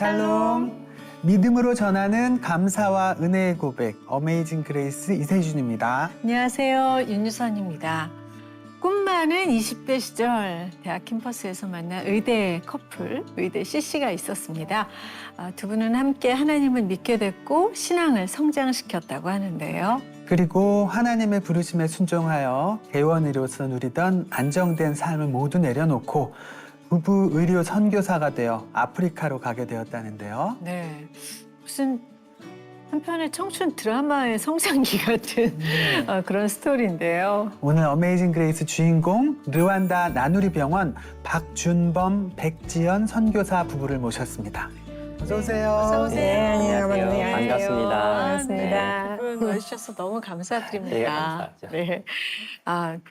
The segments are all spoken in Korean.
샬롬. 믿음으로 전하는 감사와 은혜의 고백, 어메이징 그레이스 이세준입니다. 안녕하세요. 윤유선입니다. 꿈 많은 20대 시절 대학 캠퍼스에서 만난 의대 커플, 의대 CC가 있었습니다. 두 분은 함께 하나님을 믿게 됐고 신앙을 성장시켰다고 하는데요. 그리고 하나님의 부르심에 순종하여 개원의료서 누리던 안정된 삶을 모두 내려놓고 부부 의료 선교사가 되어 아프리카로 가게 되었다는데요. 네, 무슨 한편의 청춘 드라마의 성장기 같은 그런 스토리인데요. 오늘 어메이징 그레이스 주인공 르완다 나누리 병원 박준범, 백지연 선교사 부부를 모셨습니다. 어서 오세요. 어서 오세요. 네, 안녕하세요. 반갑습니다. 반갑습니다. 두 분 와주셔서 너무 감사드립니다. 네, 감사하죠. 네.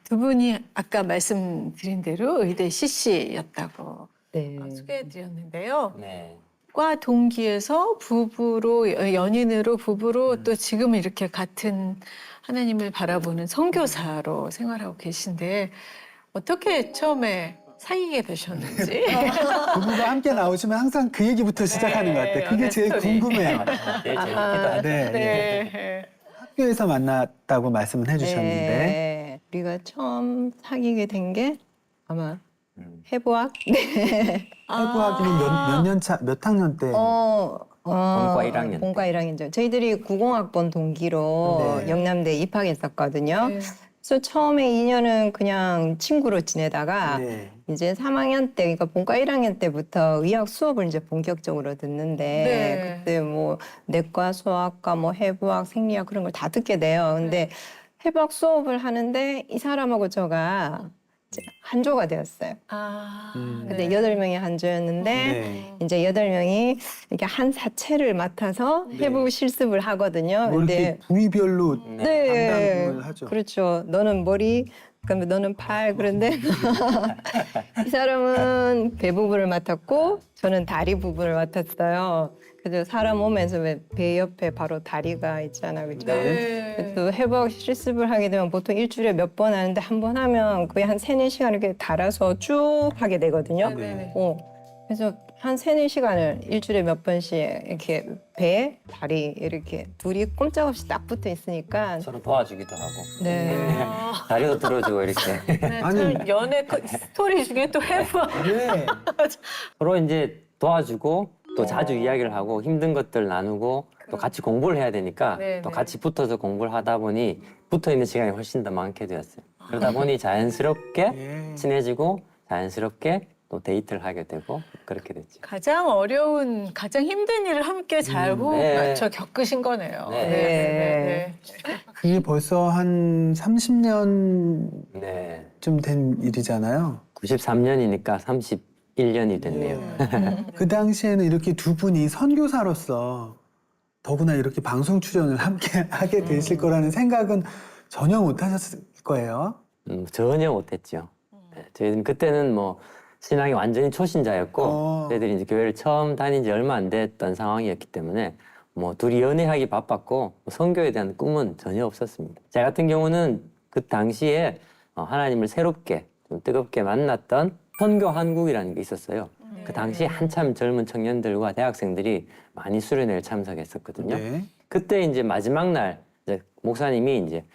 두 분이 아까 말씀드린 대로 의대 CC였다고 네. 소개해드렸는데요. 네. 과 동기에서 부부로, 연인으로 부부로 또 지금 이렇게 같은 하나님을 바라보는 선교사로 생활하고 계신데 어떻게 처음에 사귀게 되셨는지. 부부가 함께 나오시면 항상 그 얘기부터 시작하는 것 같아요. 그게 연애 제일 스토리. 궁금해요. 제일 재밌기도 하죠. 네. 네. 학교에서 만났다고 말씀을 해주셨는데 네. 우리가 처음 사귀게 된 게 아마 음. 해부학? 네. 해부학이면 몇 년 차, 몇 학년 때? 본과 1학년 때. 본과 1학년 때. 저희들이 90학번 동기로 네. 영남대에 입학했었거든요. 네. 그래서 처음에 2년은 그냥 친구로 지내다가 네. 이제 3학년 때, 그러니까 본과 1학년 때부터 의학 수업을 이제 본격적으로 듣는데 네. 그때 뭐 내과, 소아과, 뭐 해부학, 생리학 그런 걸 다 듣게 돼요. 근데 해부학 수업을 하는데 이 사람하고 저가 이제 한조가 되었어요. 근데 네. 8명이 한조였는데 네. 이제 8명이 이렇게 한 사체를 맡아서 네. 해부 실습을 하거든요. 뭐 이렇게 부위별로 네. 담당을 하죠. 그렇죠. 너는 머리, 그러면 너는 팔. 그런데 이 사람은 배 부분을 맡았고 저는 다리 부분을 맡았어요. 그래서 사람 몸에서 왜 배 옆에 바로 다리가 있잖아요. 그죠? 네. 또 해부학 실습을 하게 되면 보통 일주일에 몇 번 하는데 한 번 하면 거의 한 3-4시간 이렇게 달아서 쭉 하게 되거든요. 네. 그래서 한 3-4시간을 일주일에 몇 번씩 이렇게 배, 다리 이렇게 둘이 꼼짝없이 딱 붙어 있으니까 서로 도와주기도 하고. 네. 다리도 들어주고 이렇게. 네, 아니. 참 연애 스토리 중에 또 해부학. 네. 서로 이제 도와주고 또 자주 이야기를 하고 힘든 것들 나누고 또 같이 공부를 해야 되니까 네, 또 네. 같이 붙어서 공부를 하다 보니 붙어 있는 시간이 훨씬 더 많게 되었어요. 그러다 보니 자연스럽게 네. 친해지고 자연스럽게 또 데이트를 하게 되고 그렇게 됐죠. 가장 어려운, 가장 힘든 일을 함께 잘 호흡 네. 맞춰 겪으신 거네요. 네. 그게 벌써 한 30년쯤 네. 된 일이잖아요. 93년이니까 31년이 됐네요. 그 당시에는 이렇게 두 분이 선교사로서 더구나 이렇게 방송 출연을 함께 하게 되실 거라는 생각은 전혀 못 하셨을 거예요. 전혀 못했죠. 네, 저희는 그때는 뭐 신앙이 완전히 초신자였고 저희들이 이제 교회를 처음 다닌 지 얼마 안 됐던 상황이었기 때문에 뭐 둘이 연애하기 바빴고 뭐 선교에 대한 꿈은 전혀 없었습니다. 제 같은 경우는 그 당시에 하나님을 새롭게 좀 뜨겁게 만났던 선교 한국이라는 게 있었어요. 그 당시에 한참 젊은 청년들과 대학생들이 많이 수련회를 참석했었거든요. 네. 그때 이제 마지막 날 이제 목사님이 이제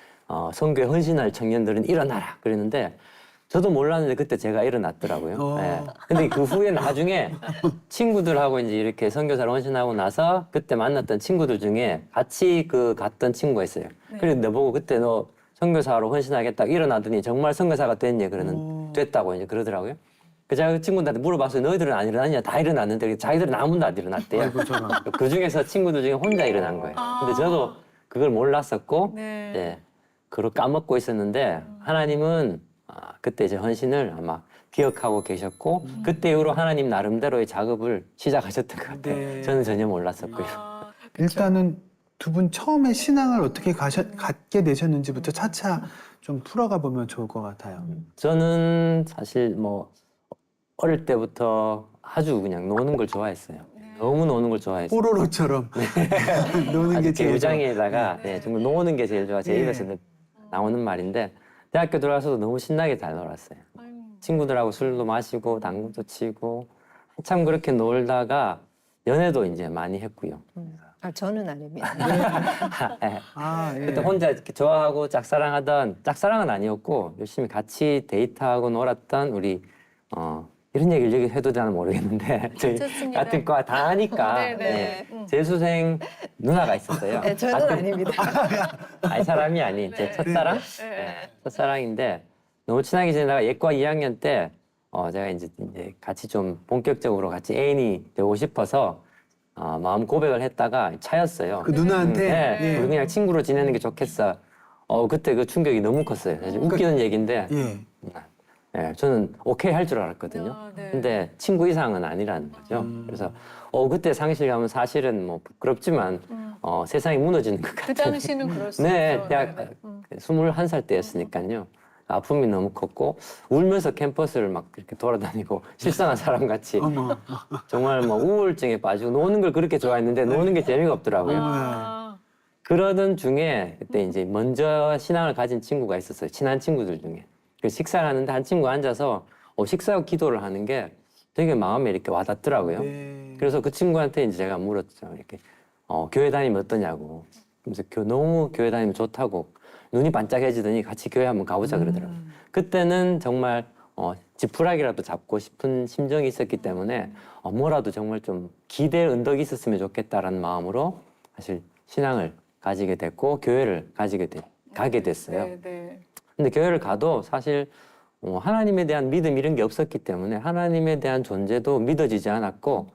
선교에 헌신할 청년들은 일어나라 그랬는데 저도 몰랐는데 그때 제가 일어났더라고요. 네. 근데 그 후에 나중에 친구들하고 이제 이렇게 선교사를 헌신하고 나서 그때 만났던 친구들 중에 같이 갔던 친구가 있어요. 그래서 너보고 그때 너 선교사로 헌신하겠다 일어나더니 정말 선교사가 됐냐 그러는 됐다고 이제 그러더라고요. 그 제가 그 친구들한테 물어봤어요. 너희들은 안 일어났냐? 다 일어났는데 자기들은 아무도 안 일어났대요. 아이고, 저런. 그 중에서 친구들 중에 혼자 일어난 거예요. 근데 저도 그걸 몰랐었고 네. 네, 그걸 까먹고 있었는데 하나님은 그때 제 헌신을 아마 기억하고 계셨고 그때 이후로 하나님 나름대로의 작업을 시작하셨던 것 같아요. 네. 저는 전혀 몰랐었고요. 일단은 두 분 처음에 신앙을 어떻게 갖게 되셨는지부터 차차 좀 풀어가 보면 좋을 것 같아요. 저는 사실 뭐 어릴 때부터 아주 그냥 노는 걸 좋아했어요. 너무 노는 걸 좋아했어요. 뽀로로처럼 노는 게 아주 제일 좋아. 개구장에다가 네, 정말 노는 게 제일 좋아. 제 예. 입에서 나오는 말인데 대학교 들어가서도 너무 신나게 잘 놀았어요. 친구들하고 술도 마시고 당구도 치고 한참 그렇게 놀다가 연애도 이제 많이 했고요. 아, 저는 아닙니다. 예. 아, 예. 그때 혼자 이렇게 좋아하고 짝사랑하던 짝사랑은 아니었고 열심히 같이 데이트하고 놀았던 우리 이런 얘기를 여기 해도 되나 모르겠는데 저희 좋습니다. 같은 과 다 하니까 네. 재수생 누나가 있었어요. 네, 저는 아닙니다. 아니 사람이 아닌 제 첫사랑. 첫사랑인데 너무 친하게 지내다가 예과 2학년 때 제가 이제 같이 좀 본격적으로 같이 애인이 되고 싶어서 마음 고백을 했다가 차였어요. 그 누나한테 네, 예. 우리 그냥 친구로 지내는 게 좋겠어. 그때 그 충격이 너무 컸어요. 사실 웃기는 얘기인데 예. 예, 저는 오케이 할 줄 알았거든요. 네. 근데 친구 이상은 아니라는 거죠. 그래서 그때 상실감은 사실은 뭐 부끄럽지만 세상이 무너지는 것 그 같아요. 당시는 그럴 수 네, 있죠. 대학 21살 때였으니까요. 아픔이 너무 컸고 울면서 캠퍼스를 막 이렇게 돌아다니고 실성한 사람 같이 어머. 정말 뭐 우울증에 빠지고 노는 걸 그렇게 좋아했는데 노는 게 재미가 없더라고요. 아, 그러던 중에 그때 이제 먼저 신앙을 가진 친구가 있었어요. 친한 친구들 중에. 그 식사를 하는데 한 친구가 앉아서 식사하고 기도를 하는 게 되게 마음에 이렇게 와닿더라고요. 네. 그래서 그 친구한테 이제 제가 물었죠. 이렇게 교회 다니면 어떠냐고. 그래서 너무 교회 다니면 좋다고 눈이 반짝해지더니 같이 교회 한번 가보자 그러더라고요. 그때는 정말 지푸라기라도 잡고 싶은 심정이 있었기 때문에 뭐라도 정말 좀 기대의 언덕이 있었으면 좋겠다라는 마음으로 사실 신앙을 가지게 됐고 교회를 가게 됐어요. 네, 네. 근데 교회를 가도 사실 하나님에 대한 믿음 이런 게 없었기 때문에 하나님에 대한 존재도 믿어지지 않았고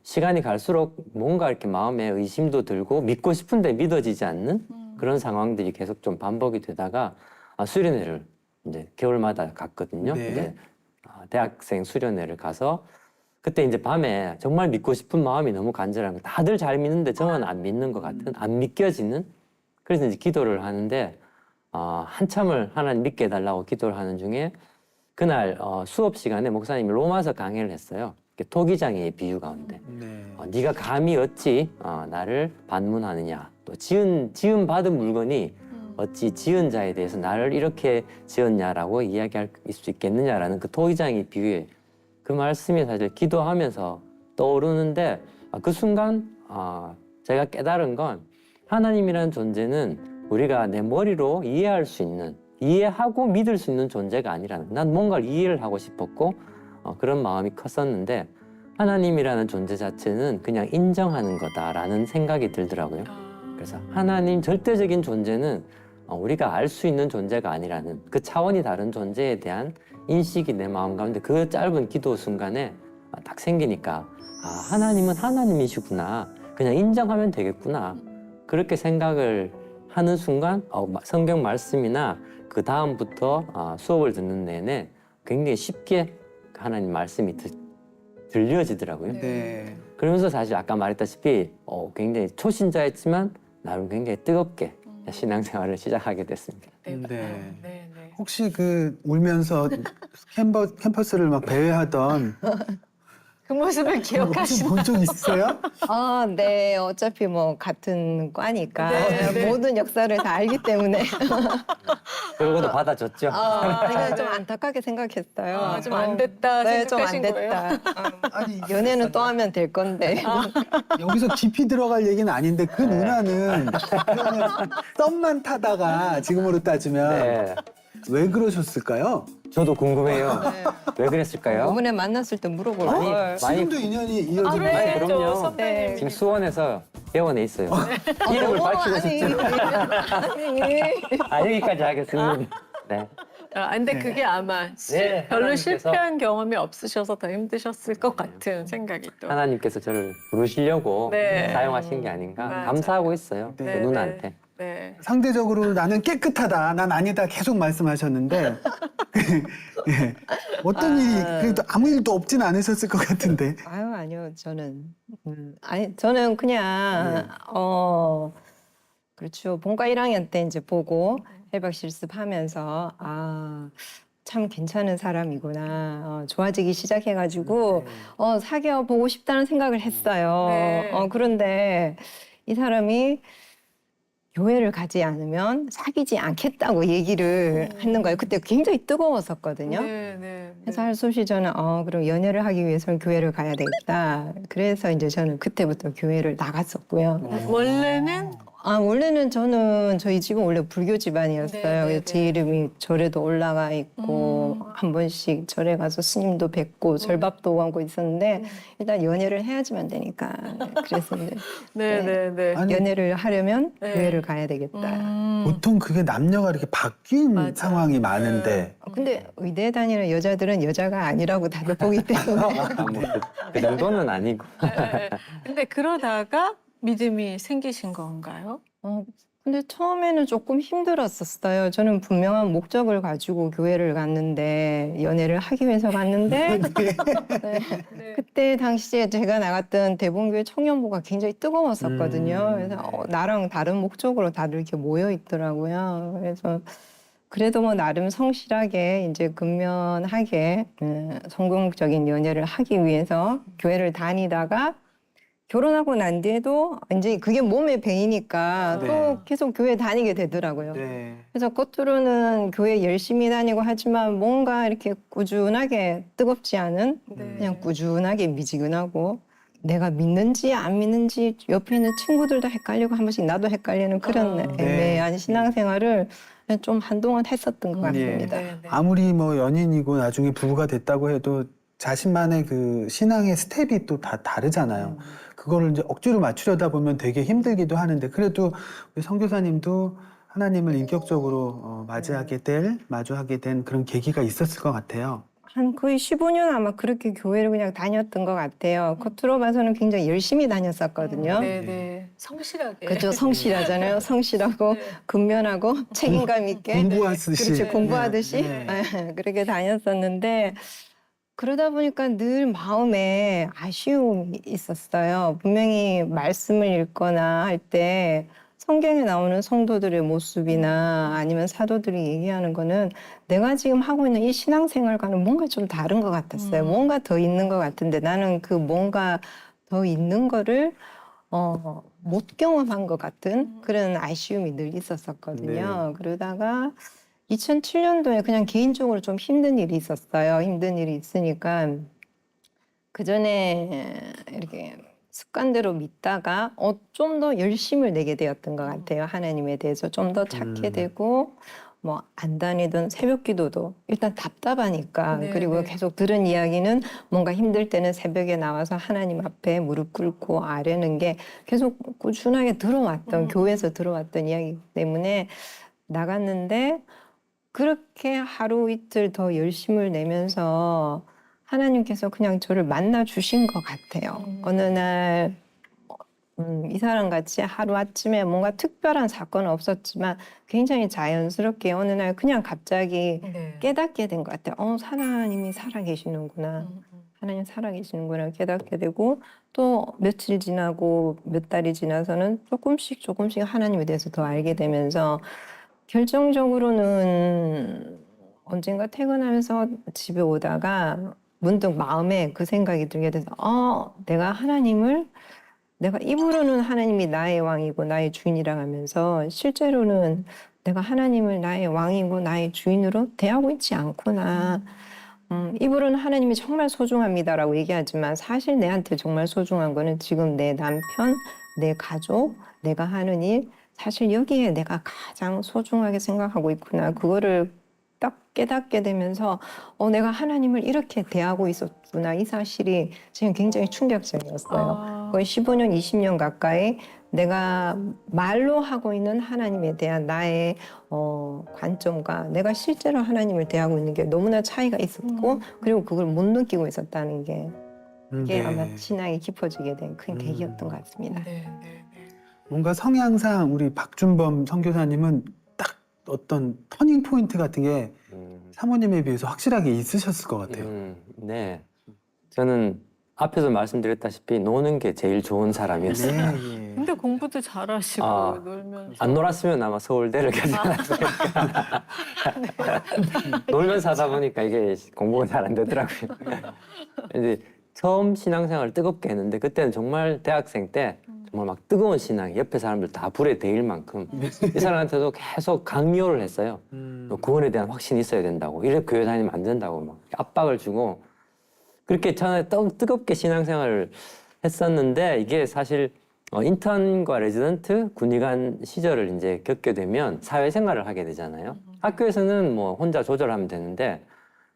시간이 갈수록 뭔가 이렇게 마음에 의심도 들고 믿고 싶은데 믿어지지 않는 그런 상황들이 계속 좀 반복이 되다가 수련회를 이제 겨울마다 갔거든요. 네. 이제 대학생 수련회를 가서 그때 이제 밤에 정말 믿고 싶은 마음이 너무 간절한 거. 다들 잘 믿는데 저만 안 믿는 것 같은, 안 믿겨지는. 그래서 이제 기도를 하는데 한참을 하나님 믿게 해달라고 기도를 하는 중에 그날 수업 시간에 목사님이 로마서 강해를 했어요. 토기장의 비유 가운데. 네. 네가 감히 어찌 나를 반문하느냐. 또 지은 받은 물건이 어찌 지은 자에 대해서 나를 이렇게 지었냐라고 이야기할 수 있겠느냐라는 그 토기장의 비유에 그 말씀이 사실 기도하면서 떠오르는데 그 순간 제가 깨달은 건 하나님이라는 존재는 우리가 내 머리로 이해할 수 있는, 이해하고 믿을 수 있는 존재가 아니라는, 난 뭔가를 이해를 하고 싶었고 그런 마음이 컸었는데 하나님이라는 존재 자체는 그냥 인정하는 거다라는 생각이 들더라고요. 그래서 하나님 절대적인 존재는 우리가 알 수 있는 존재가 아니라는 그 차원이 다른 존재에 대한 인식이 내 마음 가운데 그 짧은 기도 순간에 딱 생기니까 하나님은 하나님이시구나. 그냥 인정하면 되겠구나. 그렇게 생각을 하는 순간 성경 말씀이나 그 다음부터 수업을 듣는 내내 굉장히 쉽게 하나님 말씀이 들려지더라고요. 네. 그러면서 사실 아까 말했다시피 굉장히 초신자였지만 나름 굉장히 뜨겁게 신앙생활을 시작하게 됐습니다. 네. 네. 네. 네. 혹시 그 울면서 캠퍼스를 막 배회하던 그 모습을 혹시 기억하시나요? 본 적 있으세요? 네, 어차피 뭐 같은 과니까 네, 네. 모든 역사를 다 알기 때문에 그러고도 받아줬죠. 제가 좀 안타깝게 생각했어요. 좀 안 됐다 네, 좀 안 생각하신 거예요? 됐다. 아니 연애는 또 하면 될 건데. 여기서 깊이 들어갈 얘기는 아닌데 그 누나는 그냥 썸만 타다가 지금으로 따지면 네. 왜 그러셨을까요? 저도 궁금해요. 왜 그랬을까요? 이번에 만났을 때 물어볼 많이 걸. 지금도 인연이 이어지는 아니, 네, 그럼요. 저 선배님. 지금 수원에서 대원에 있어요. 이름을 밝히고 싶죠. 아니. 여기까지 하겠습니다. 네. 근데 그게 아마 네, 별로 하나님께서- 실패한 경험이 없으셔서 더 힘드셨을 것 같은 생각이 또. 하나님께서 저를 부르시려고 네. 사용하신 게 아닌가 맞아요. 감사하고 있어요. 네, 그 누나한테. 네. 상대적으로 나는 깨끗하다, 난 아니다 계속 말씀하셨는데 예. 어떤 일이 그래도 아무 일도 없진 않으셨을 것 같은데. 아니요. 저는 그냥 그렇죠. 본과 1학년 때 이제 보고 해박 실습하면서 참 괜찮은 사람이구나. 좋아지기 시작해가지고 사귀어 보고 싶다는 생각을 했어요. 네. 그런데 이 사람이 교회를 가지 않으면 사귀지 않겠다고 얘기를 하는 거예요. 그때 굉장히 뜨거웠었거든요. 네, 네. 그래서 할 수 없이 저는 그럼 연애를 하기 위해서는 교회를 가야 되겠다. 그래서 이제 저는 그때부터 교회를 나갔었고요. 원래는 원래는 저는 저희 집은 원래 불교 집안이었어요. 네, 네, 그래서 제 이름이 절에도 올라가 있고 음. 한 번씩 절에 가서 스님도 뵙고 절밥도 하고 있었는데 일단 연애를 해야지만 되니까 그래서 이제 네, 네, 네. 아니, 연애를 하려면 네. 교회를 가야 되겠다. 보통 그게 남녀가 이렇게 바뀐 맞아. 상황이 많은데 근데 의대 다니는 여자들은 여자가 아니라고 다들 보기 때문에 그 정도는 아니고. 네, 네. 근데 그러다가 믿음이 생기신 건가요? 근데 처음에는 조금 힘들었었어요. 저는 분명한 목적을 가지고 교회를 갔는데 연애를 하기 위해서 갔는데 네. 그때 당시에 제가 나갔던 대본교회 청년부가 굉장히 뜨거웠었거든요. 그래서 나랑 다른 목적으로 다들 이렇게 모여 있더라고요. 그래서 그래도 뭐 나름 성실하게 이제 근면하게 성공적인 연애를 하기 위해서 교회를 다니다가 결혼하고 난 뒤에도 이제 그게 몸에 배이니까 네. 또 계속 교회 다니게 되더라고요. 네. 그래서 겉으로는 교회 열심히 다니고 하지만 뭔가 이렇게 꾸준하게 뜨겁지 않은 네. 그냥 꾸준하게 미지근하고 내가 믿는지 안 믿는지 옆에 있는 친구들도 헷갈리고 한 번씩 나도 헷갈리는 그런 애매한 신앙생활을 좀 한동안 했었던 것 같습니다. 네, 네. 아무리 뭐 연인이고 나중에 부부가 됐다고 해도 자신만의 그 신앙의 스텝이 또 다 다르잖아요. 그거를 이제 억지로 맞추려다 보면 되게 힘들기도 하는데 그래도 우리 선교사님도 하나님을 인격적으로 마주하게 된 그런 계기가 있었을 것 같아요. 한 거의 15년 아마 그렇게 교회를 그냥 다녔던 것 같아요. 겉으로 봐서는 굉장히 열심히 다녔었거든요. 네, 네. 성실하게. 그죠, 성실하잖아요. 성실하고 네. 근면하고 책임감 있게 공부하듯이. 그렇죠, 공부하듯이 네. 그렇게 다녔었는데 그러다 보니까 늘 마음에 아쉬움이 있었어요. 분명히 말씀을 읽거나 할 때 성경에 나오는 성도들의 모습이나 아니면 사도들이 얘기하는 거는 내가 지금 하고 있는 이 신앙생활과는 뭔가 좀 다른 것 같았어요. 뭔가 더 있는 것 같은데 나는 그 뭔가 더 있는 거를 못 경험한 것 같은 그런 아쉬움이 늘 있었었거든요. 그러다가 2007년도에 그냥 개인적으로 좀 힘든 일이 있었어요. 힘든 일이 있으니까 그 전에 이렇게 습관대로 믿다가 좀 더 열심을 내게 되었던 것 같아요. 하나님에 대해서 좀 더 찾게 되고 뭐 안 다니던 새벽 기도도 일단 답답하니까 네, 그리고 네. 계속 들은 이야기는 뭔가 힘들 때는 새벽에 나와서 하나님 앞에 무릎 꿇고 아뢰는 게 계속 꾸준하게 들어왔던 교회에서 들어왔던 이야기이기 때문에 나갔는데 그렇게 하루 이틀 더 열심을 내면서 하나님께서 그냥 저를 만나 주신 것 같아요. 어느 날 이 사람 같이 하루 아침에 뭔가 특별한 사건은 없었지만 굉장히 자연스럽게 어느 날 그냥 갑자기 네. 깨닫게 된 것 같아요. 하나님이 살아계시는구나. 하나님 살아계시는구나 깨닫게 되고 또 며칠 지나고 몇 달이 지나서는 조금씩 하나님에 대해서 더 알게 되면서 결정적으로는 언젠가 퇴근하면서 집에 오다가 문득 마음에 그 생각이 들게 돼서 내가 입으로는 하나님이 나의 왕이고 나의 주인이라 하면서 실제로는 내가 하나님을 나의 왕이고 나의 주인으로 대하고 있지 않구나. 입으로는 하나님이 정말 소중합니다라고 얘기하지만 사실 내한테 정말 소중한 거는 지금 내 남편, 내 가족, 내가 하는 일 사실 여기에 내가 가장 소중하게 생각하고 있구나. 그거를 딱 깨닫게 되면서 내가 하나님을 이렇게 대하고 있었구나. 이 사실이 지금 굉장히 충격적이었어요. 거의 15년, 20년 가까이 내가 말로 하고 있는 하나님에 대한 나의 관점과 내가 실제로 하나님을 대하고 있는 게 너무나 차이가 있었고 그리고 그걸 못 느끼고 있었다는 게 이게 아마 신앙이 깊어지게 된 큰 계기였던 것 같습니다. 네, 네, 네. 뭔가 성향상 우리 박준범 선교사님은 딱 어떤 터닝 포인트 같은 게 사모님에 비해서 확실하게 있으셨을 것 같아요. 네. 저는 앞에서 말씀드렸다시피 노는 게 제일 좋은 사람이었어요. 네, 예. 근데 공부도 잘하시고 아, 놀면서 안 놀았으면 아마 서울대를 가지 않았을까. 놀면서 하다 보니까 이게 공부가 잘 안 되더라고요. 이제 처음 신앙생활을 뜨겁게 했는데 그때는 정말 대학생 때 정말 막 뜨거운 신앙, 옆에 사람들 다 불에 데일 만큼 이 사람한테도 계속 강요를 했어요. 너 구원에 대한 확신이 있어야 된다고. 이래 교회 다니면 안 된다고 막 압박을 주고 그렇게 저는 뜨겁게 신앙생활을 했었는데 이게 사실 인턴과 레지던트, 군의관 시절을 이제 겪게 되면 사회생활을 하게 되잖아요. 학교에서는 뭐 혼자 조절하면 되는데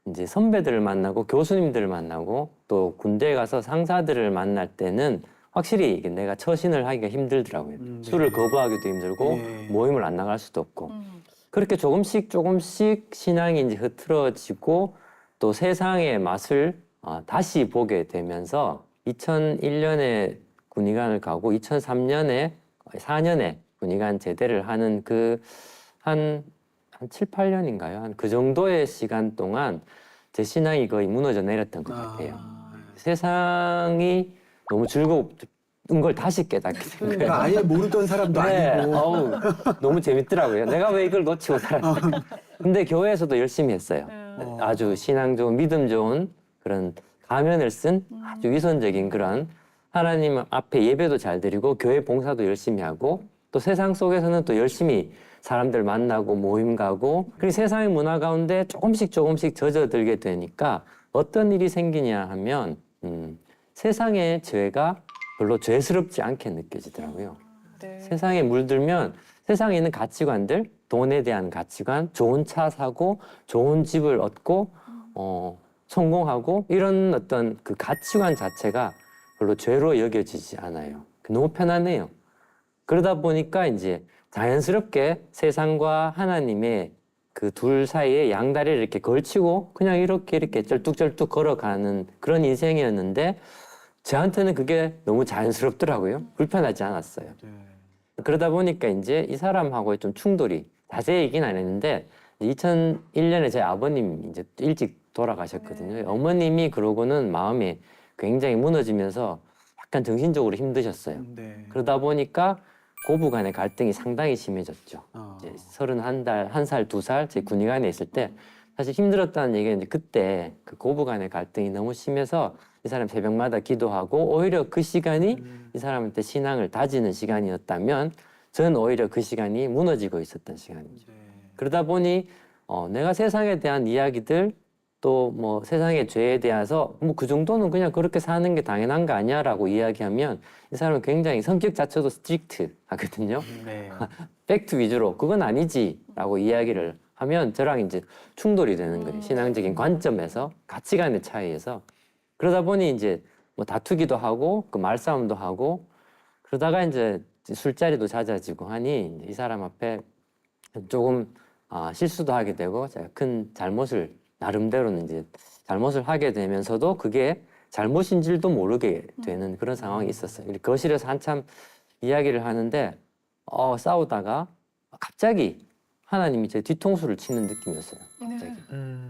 이제 선배들을 만나고 교수님들을 만나고 또 군대에 가서 상사들을 만날 때는 확실히 이게 내가 처신을 하기가 힘들더라고요. 네. 술을 거부하기도 힘들고 네. 모임을 안 나갈 수도 없고 그렇게 조금씩 신앙이 이제 흐트러지고 또 세상의 맛을 다시 보게 되면서 2001년에 군의관을 가고 2003년에 4년에 군의관 제대를 하는 그 한 7, 8년인가요? 한 그 정도의 시간 동안 제 신앙이 거의 무너져 내렸던 것 같아요. 세상이 너무 즐거운 걸 다시 깨닫게 된 거예요. 그러니까 아예 모르던 사람도 아니고. 어우, 너무 재밌더라고요. 내가 왜 이걸 놓치고 살았을까? 근데 교회에서도 열심히 했어요. 아주 신앙 좋은, 믿음 좋은 그런 가면을 쓴 아주 위선적인 그런 하나님 앞에 예배도 잘 드리고 교회 봉사도 열심히 하고 또 세상 속에서는 또 열심히 사람들 만나고 모임 가고 그리고 세상의 문화 가운데 조금씩 젖어들게 되니까 어떤 일이 생기냐 하면 세상의 죄가 별로 죄스럽지 않게 느껴지더라고요. 네. 세상에 물들면 세상에 있는 가치관들, 돈에 대한 가치관, 좋은 차 사고 좋은 집을 얻고 성공하고 이런 어떤 그 가치관 자체가 별로 죄로 여겨지지 않아요. 너무 편안해요. 그러다 보니까 이제 자연스럽게 세상과 하나님의 그 둘 사이에 양다리를 이렇게 걸치고 그냥 이렇게 쩔뚝쩔뚝 걸어가는 그런 인생이었는데 저한테는 그게 너무 자연스럽더라고요. 불편하지 않았어요. 그러다 보니까 이제 이 사람하고의 좀 충돌이 자세히 얘기는 안 했는데 2001년에 제 아버님이 이제 일찍 돌아가셨거든요. 어머님이 그러고는 마음이 굉장히 무너지면서 약간 정신적으로 힘드셨어요. 네. 그러다 보니까 고부 간의 갈등이 상당히 심해졌죠. 이제 31살, 2살 제 군의관에 있을 때 사실 힘들었다는 얘기는 이제 그때 그 고부 간의 갈등이 너무 심해서 이 사람 새벽마다 기도하고 오히려 그 시간이 이 사람한테 신앙을 다지는 시간이었다면 저는 오히려 그 시간이 무너지고 있었던 시간이죠. 그러다 보니 내가 세상에 대한 이야기들 또 뭐 세상의 죄에 대해서 뭐 그 정도는 그냥 그렇게 사는 게 당연한 거 아니야라고 이야기하면 이 사람은 굉장히 성격 자체도 스트릭트 하거든요. 네. 팩트 위주로 그건 아니지라고 이야기를 하면 저랑 이제 충돌이 되는 거예요. 신앙적인 관점에서 가치관의 차이에서 그러다 보니 이제 뭐 다투기도 하고 그 말싸움도 하고 그러다가 이제 술자리도 잦아지고 하니 이 사람 앞에 조금 실수도 하게 되고 제가 큰 잘못을 나름대로는 이제 잘못을 하게 되면서도 그게 잘못인 줄도 모르게 되는 그런 상황이 있었어요. 거실에서 한참 이야기를 하는데 싸우다가 갑자기 하나님이 제 뒤통수를 치는 느낌이었어요. 갑자기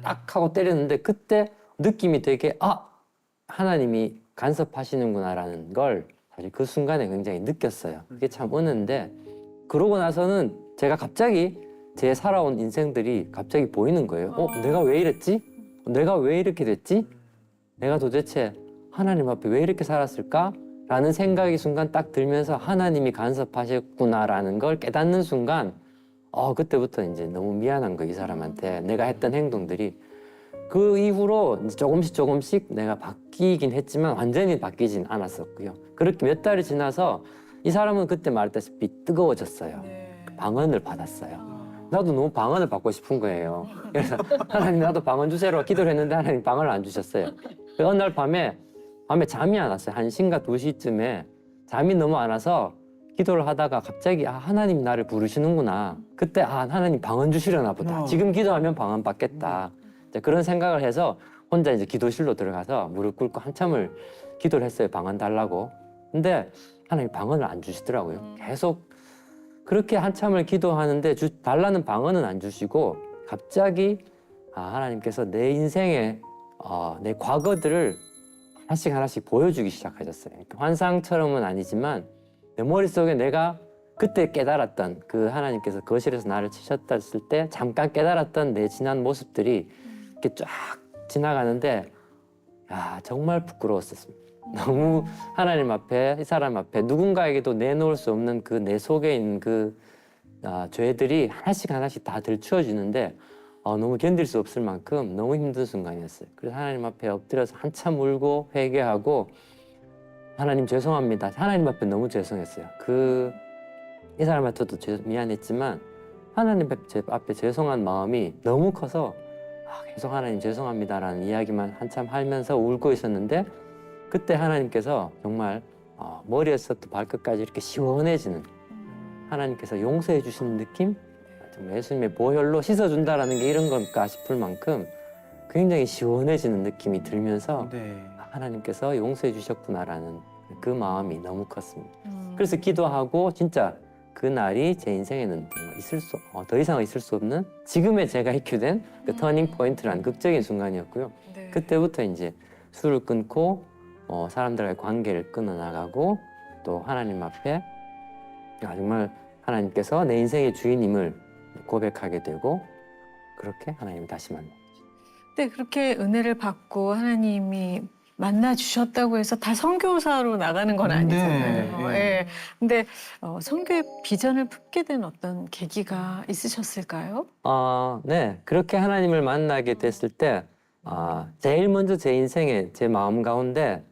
딱 하고 때렸는데 그때 느낌이 되게 하나님이 간섭하시는구나라는 걸 사실 그 순간에 굉장히 느꼈어요. 그게 참 은혜인데 그러고 나서는 제가 갑자기 제 살아온 인생들이 갑자기 보이는 거예요. 내가 왜 이랬지? 내가 왜 이렇게 됐지? 내가 도대체 하나님 앞에 왜 이렇게 살았을까? 라는 생각이 순간 딱 들면서 하나님이 간섭하셨구나라는 걸 깨닫는 순간 그때부터 이제 너무 미안한 거예요. 이 사람한테 내가 했던 행동들이 그 이후로 이제 조금씩 내가 바뀌긴 했지만 완전히 바뀌진 않았었고요. 그렇게 몇 달이 지나서 이 사람은 그때 말했다시피 뜨거워졌어요. 방언을 받았어요. 나도 너무 방언을 받고 싶은 거예요. 그래서 하나님 나도 방언 주세요 기도를 했는데 하나님 방언을 안 주셨어요. 어느 날 밤에 잠이 안 왔어요. 1시인가 2시쯤에 잠이 너무 안 와서 기도를 하다가 갑자기 하나님 나를 부르시는구나. 그때 하나님 방언 주시려나 보다. 지금 기도하면 방언 받겠다. 이제 그런 생각을 해서 혼자 이제 기도실로 들어가서 무릎 꿇고 한참을 기도를 했어요. 방언 달라고. 근데 하나님 방언을 안 주시더라고요. 계속 그렇게 한참을 기도하는데 달라는 방언은 안 주시고 갑자기 하나님께서 내 인생의 내 과거들을 하나씩 보여주기 시작하셨어요. 환상처럼은 아니지만 내 머릿속에 내가 그때 깨달았던 그 하나님께서 거실에서 나를 치셨다 했을 때 잠깐 깨달았던 내 지난 모습들이 이렇게 쫙 지나가는데 정말 부끄러웠었습니다. 너무 하나님 앞에 이 사람 앞에 누군가에게도 내놓을 수 없는 그 내 속에 있는 그 죄들이 하나씩 하나씩 다 들추어지는데 너무 견딜 수 없을 만큼 너무 힘든 순간이었어요. 그래서 하나님 앞에 엎드려서 한참 울고 회개하고 하나님 죄송합니다. 하나님 앞에 너무 죄송했어요. 이 사람한테도 미안했지만 하나님 앞에 죄송한 마음이 너무 커서 계속 하나님 죄송합니다라는 이야기만 한참 하면서 울고 있었는데 그때 하나님께서 정말 머리에서부터 발끝까지 이렇게 시원해지는 하나님께서 용서해 주시는 느낌? 정말 예수님의 보혈로 씻어준다라는 게 이런 건가 싶을 만큼 굉장히 시원해지는 느낌이 들면서 네. 하나님께서 용서해 주셨구나라는 그 마음이 너무 컸습니다. 그래서 기도하고 진짜 그 날이 제 인생에는 더 이상 있을 수 없는 지금의 제가 있게 된 그 터닝 포인트라는 극적인 순간이었고요. 네. 그때부터 이제 술을 끊고 사람들과의 관계를 끊어나가고 또 하나님 앞에 정말 하나님께서 내 인생의 주인임을 고백하게 되고 그렇게 하나님을 다시 만나. 네, 그렇게 은혜를 받고 하나님이 만나 주셨다고 해서 다 선교사로 나가는 건 아니잖아요. 네. 예. 근데 선교의 비전을 품게 된 어떤 계기가 있으셨을까요? 네. 그렇게 하나님을 만나게 됐을 때 제일 먼저 제 인생에 제 마음 가운데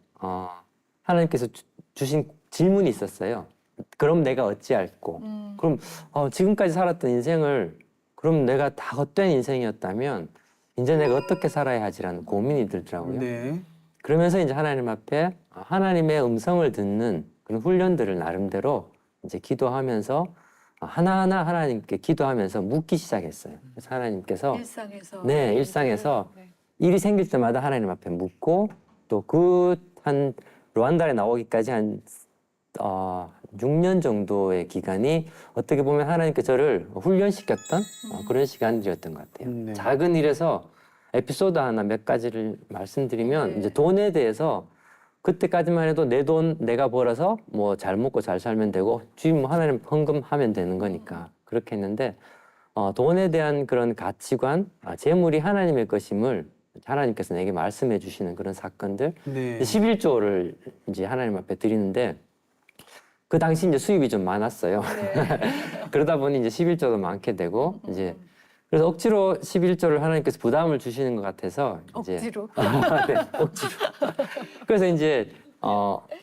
하나님께서 주신 질문이 있었어요. 그럼 내가 어찌할꼬? 그럼 지금까지 살았던 인생을 그럼 내가 다 헛된 인생이었다면 이제 내가 어떻게 살아야 하지라는 고민이 들더라고요. 네. 그러면서 이제 하나님 앞에 하나님의 음성을 듣는 그런 훈련들을 나름대로 이제 기도하면서 하나하나 하나님께 기도하면서 묻기 시작했어요. 그래서 하나님께서 일상에서. 네, 일상에서 네. 일이 생길 때마다 하나님 앞에 묻고 또 한 루안다에 나오기까지 한 6년 정도의 기간이 어떻게 보면 하나님께 저를 훈련시켰던 그런 시간들이었던 것 같아요. 네. 작은 일에서 에피소드 하나 몇 가지를 말씀드리면 네. 이제 돈에 대해서 그때까지만 해도 내 돈 내가 벌어서 뭐 잘 먹고 잘 살면 되고 주인 뭐 하나님 헌금하면 되는 거니까 그렇게 했는데 돈에 대한 그런 가치관, 재물이 하나님의 것임을 하나님께서 내게 말씀해 주시는 그런 사건들, 네. 11조를 이제 하나님 앞에 드리는데 그 당시 이제 수입이 좀 많았어요. 그러다 보니 이제 11조도 많게 되고 이제 그래서 억지로 11조를 하나님께서 부담을 주시는 것 같아서 이제 억지로. 네, 억지로. 그래서 이제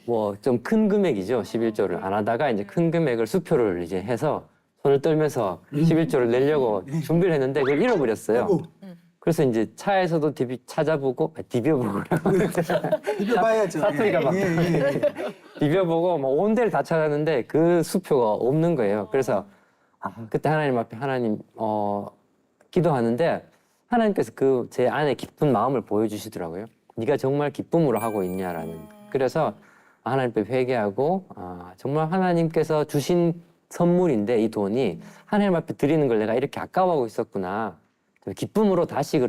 뭐 좀 큰 금액이죠. 11조를 안 하다가 이제 큰 금액을 수표를 이제 해서 손을 떨면서 11조를 내려고 준비를 했는데 그걸 잃어버렸어요. 아이고. 그래서 이제 차에서도 디벼보고 비벼봐야죠. 사투리가 막. 비벼보고 뭐 온 데를 다 찾았는데 그 수표가 없는 거예요. 그래서 그때 하나님 앞에 기도하는데 하나님께서 그 제 안에 깊은 마음을 보여주시더라고요. 네가 정말 기쁨으로 하고 있냐라는. 그래서 하나님 앞에 회개하고 정말 하나님께서 주신 선물인데 이 돈이 하나님 앞에 드리는 걸 내가 이렇게 아까워하고 있었구나. 기쁨으로 다시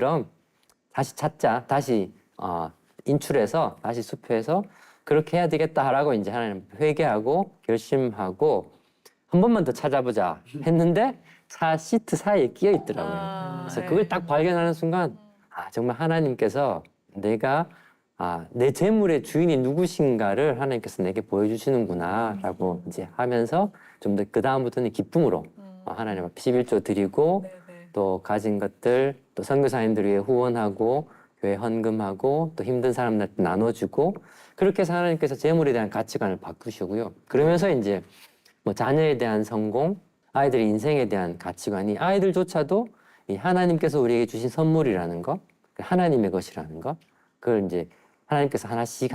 찾자. 다시 인출해서 다시 수표해서 그렇게 해야 되겠다라고 이제 하나님 회개하고 결심하고 한 번만 더 찾아보자 했는데 차 시트 사이에 끼어 있더라고요. 그래서 그걸 딱 발견하는 순간 정말 하나님께서 내가 내 재물의 주인이 누구신가를 하나님께서 내게 보여주시는구나라고 이제 하면서 좀 더 그 다음부터는 기쁨으로 하나님 앞에 11조 드리고 또 가진 것들 또 선교사님들 위해 후원하고 교회 헌금하고 또 힘든 사람들한테 나눠주고 그렇게 해서 하나님께서 재물에 대한 가치관을 바꾸시고요. 그러면서 이제 뭐 자녀에 대한 성공, 아이들의 인생에 대한 가치관이 아이들조차도 이 하나님께서 우리에게 주신 선물이라는 것, 하나님의 것이라는 것, 그걸 이제 하나님께서 하나씩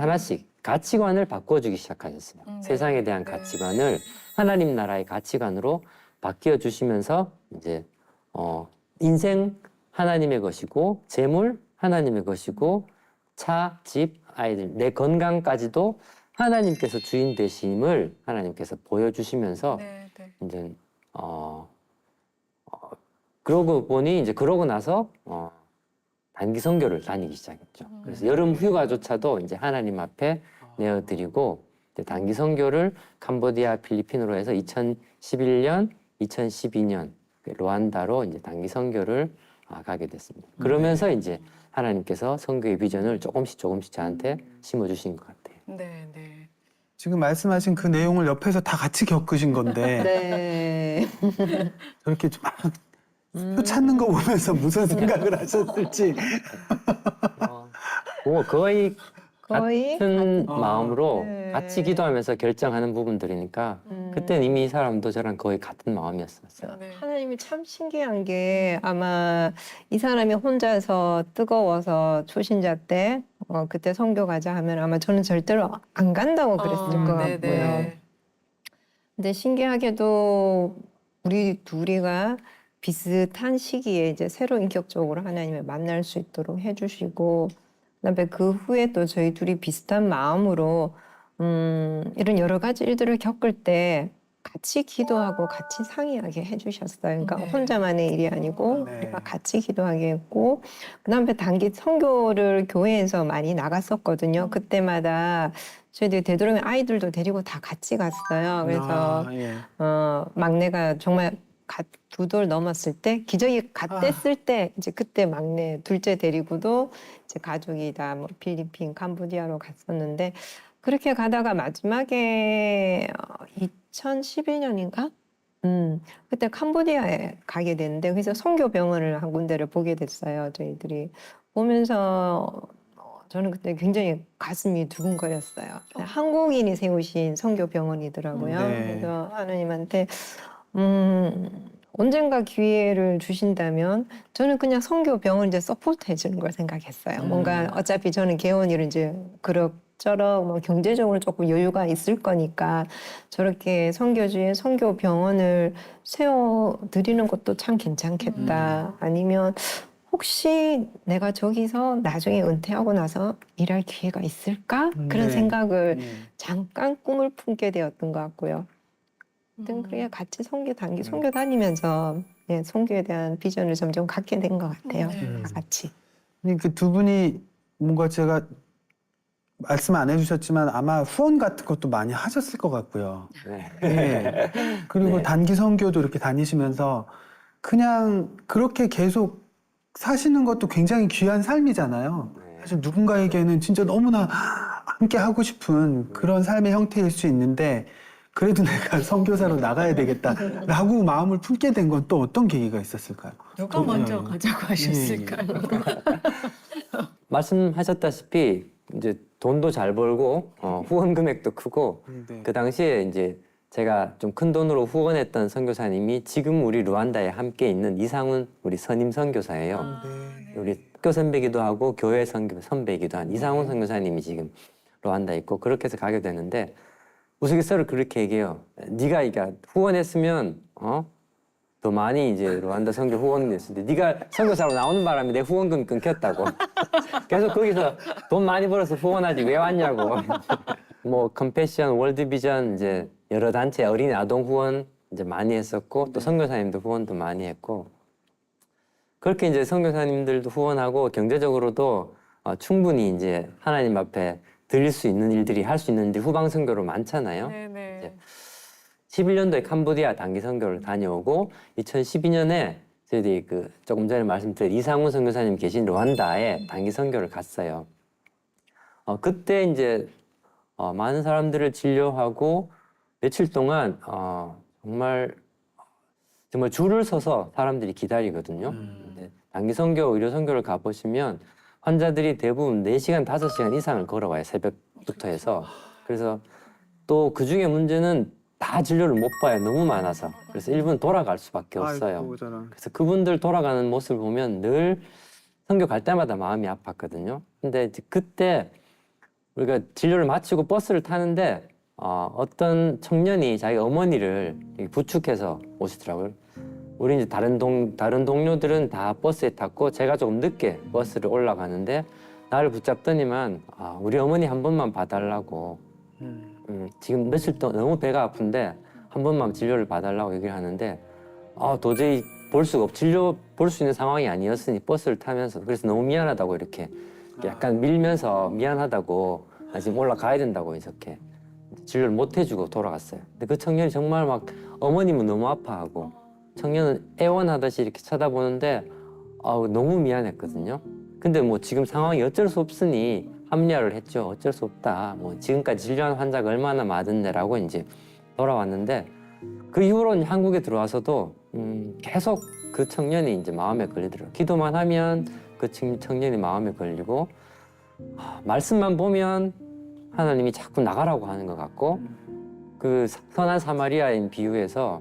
가치관을 바꿔주기 시작하셨어요. 세상에 대한 가치관을 하나님 나라의 가치관으로 바뀌어 주시면서 이제 인생 하나님의 것이고 재물 하나님의 것이고 차, 집, 아이들, 내 건강까지도 하나님께서 주인 되심을 하나님께서 보여주시면서 이제 그러고 보니 이제 그러고 나서 단기 선교를 다니기 시작했죠. 그래서 여름 휴가조차도 이제 하나님 앞에 내어드리고 이제 단기 선교를 캄보디아, 필리핀으로 해서 2011년, 2012년 루안다로 이제 단기 선교를 가게 됐습니다. 그러면서 이제 하나님께서 선교의 비전을 조금씩 저한테 심어주신 것 같아요. 네, 네. 지금 말씀하신 그 내용을 옆에서 다 같이 겪으신 건데 네. 저렇게 좀 막 표 찾는 거 보면서 무슨 생각을 하셨을지. 뭐 거의 거의 같은 같은- 마음으로 네. 같이 기도하면서 결정하는 부분들이니까 그때는 이미 이 사람도 저랑 거의 같은 마음이었어요. 네. 하나님이 참 신기한 게 아마 이 사람이 혼자서 뜨거워서 초신자 때 그때 선교 가자 하면 아마 저는 절대로 안 간다고 그랬을 것 네, 같고요. 네. 근데 신기하게도 우리 둘이가 비슷한 시기에 이제 새로 인격적으로 하나님을 만날 수 있도록 해주시고 그다음에 그 후에 또 저희 둘이 비슷한 마음으로 이런 여러 가지 일들을 겪을 때 같이 기도하고 같이 상의하게 해주셨어요. 그러니까 네. 혼자만의 일이 아니고 네. 우리가 같이 기도하게 했고 그다음에 단기 선교를 교회에서 많이 나갔었거든요. 그때마다 저희들이 되도록이면 아이들도 데리고 다 같이 갔어요. 그래서 아, 예. 막내가 정말 두 돌 넘었을 때 기저귀 갓 뗐을 때 이제 그때 막내 둘째 데리고도 이제 가족이 다 뭐 필리핀, 캄보디아로 갔었는데 그렇게 가다가 마지막에 2012년인가? 그때 캄보디아에 가게 됐는데 그래서 선교 병원을 한 군데를 보게 됐어요. 저희들이 보면서 저는 그때 굉장히 가슴이 두근거렸어요. 한국인이 세우신 선교 병원이더라고요. 네. 그래서 하나님한테 언젠가 기회를 주신다면 저는 그냥 선교 병원 이제 서포트 해주는 걸 생각했어요. 뭔가 어차피 저는 개원일을 이제 그럭저럭 뭐 경제적으로 조금 여유가 있을 거니까 저렇게 선교주의 선교 병원을 세워 드리는 것도 참 괜찮겠다. 아니면 혹시 내가 저기서 나중에 은퇴하고 나서 일할 기회가 있을까? 그런 네. 생각을 예. 잠깐 꿈을 품게 되었던 것 같고요. 하여튼 그래 같이 단기 선교 다니면서 예, 선교에 대한 비전을 점점 갖게 된 것 같아요. 네. 다 같이. 그 두 분이 뭔가 제가 말씀 안 해주셨지만 아마 후원 같은 것도 많이 하셨을 것 같고요. 네. 예. 그리고 네. 단기 선교도 이렇게 다니시면서 그냥 그렇게 계속 사시는 것도 굉장히 귀한 삶이잖아요. 네. 사실 누군가에게는 진짜 너무나 함께 하고 싶은 그런 삶의 형태일 수 있는데 그래도 내가 선교사로 나가야 되겠다라고 마음을 품게 된 건 또 어떤 계기가 있었을까요? 누가 먼저 가자고 하셨을까요? 말씀하셨다시피 이제 돈도 잘 벌고 후원 금액도 크고 네. 그 당시에 이제 제가 좀 큰 돈으로 후원했던 선교사님이 지금 우리 루안다에 함께 있는 이상훈 우리 선임 선교사예요. 네. 우리 학교 선배기도 하고 교회 선배이기도 한 이상훈 선교사님이 지금 루안다에 있고 그렇게 해서 가게 되는데 우스갯소리를 그렇게 얘기해요. 네가 이게 후원했으면 더 많이 이제 루안다 선교 후원했을 때 네가 선교사로 나오는 바람에 내 후원금 끊겼다고. 계속 거기서 돈 많이 벌어서 후원하지 왜 왔냐고. 뭐 컴패션, 월드비전 이제 여러 단체 어린이 아동 후원 이제 많이 했었고 또 선교사님도 후원도 많이 했고 그렇게 이제 선교사님들도 후원하고 경제적으로도 충분히 이제 하나님 앞에 드릴 수 있는 일들이 할 수 있는 일들이 후방 선교로 많잖아요. 네네. 11년도에 캄보디아 단기 선교를 다녀오고 2012년에 저희들이 그 조금 전에 말씀드린 이상훈 선교사님 계신 루안다에 단기 선교를 갔어요. 그때 이제 많은 사람들을 진료하고 며칠 동안 정말 줄을 서서 사람들이 기다리거든요. 근데 단기 선교, 의료 선교를 가보시면 환자들이 대부분 4시간, 5시간 이상을 걸어와요. 새벽부터 해서. 그래서 또 그중에 문제는 다 진료를 못 봐요. 너무 많아서. 그래서 일부는 돌아갈 수밖에 없어요. 아이고, 저런. 그래서 그분들 돌아가는 모습을 보면 늘 선교 갈 때마다 마음이 아팠거든요. 근데 이제 그때 우리가 진료를 마치고 버스를 타는데 어떤 청년이 자기 어머니를 이렇게 부축해서 오시더라고요. 우리 이제 다른 동료들은 다 버스에 탔고 제가 조금 늦게 버스를 올라가는데 나를 붙잡더니만 우리 어머니 한 번만 봐달라고. 지금 며칠 동안 너무 배가 아픈데 한 번만 진료를 봐달라고 얘기를 하는데 도저히 볼 수가 진료 볼 수 있는 상황이 아니었으니 버스를 타면서 그래서 너무 미안하다고 이렇게 약간 밀면서 미안하다고 나 지금 올라가야 된다고 이렇게 진료를 못 해주고 돌아갔어요. 근데 그 청년이 정말 막 어머님은 너무 아파하고 청년은 애원하듯이 이렇게 쳐다보는데 너무 미안했거든요. 근데 뭐 지금 상황이 어쩔 수 없으니 합리화를 했죠. 어쩔 수 없다. 뭐 지금까지 진료한 환자가 얼마나 많은데라고 이제 돌아왔는데 그 이후로 한국에 들어와서도 계속 그 청년이 이제 마음에 걸리더라고요. 기도만 하면 그 청년이 마음에 걸리고 말씀만 보면 하나님이 자꾸 나가라고 하는 것 같고 그 선한 사마리아인 비유에서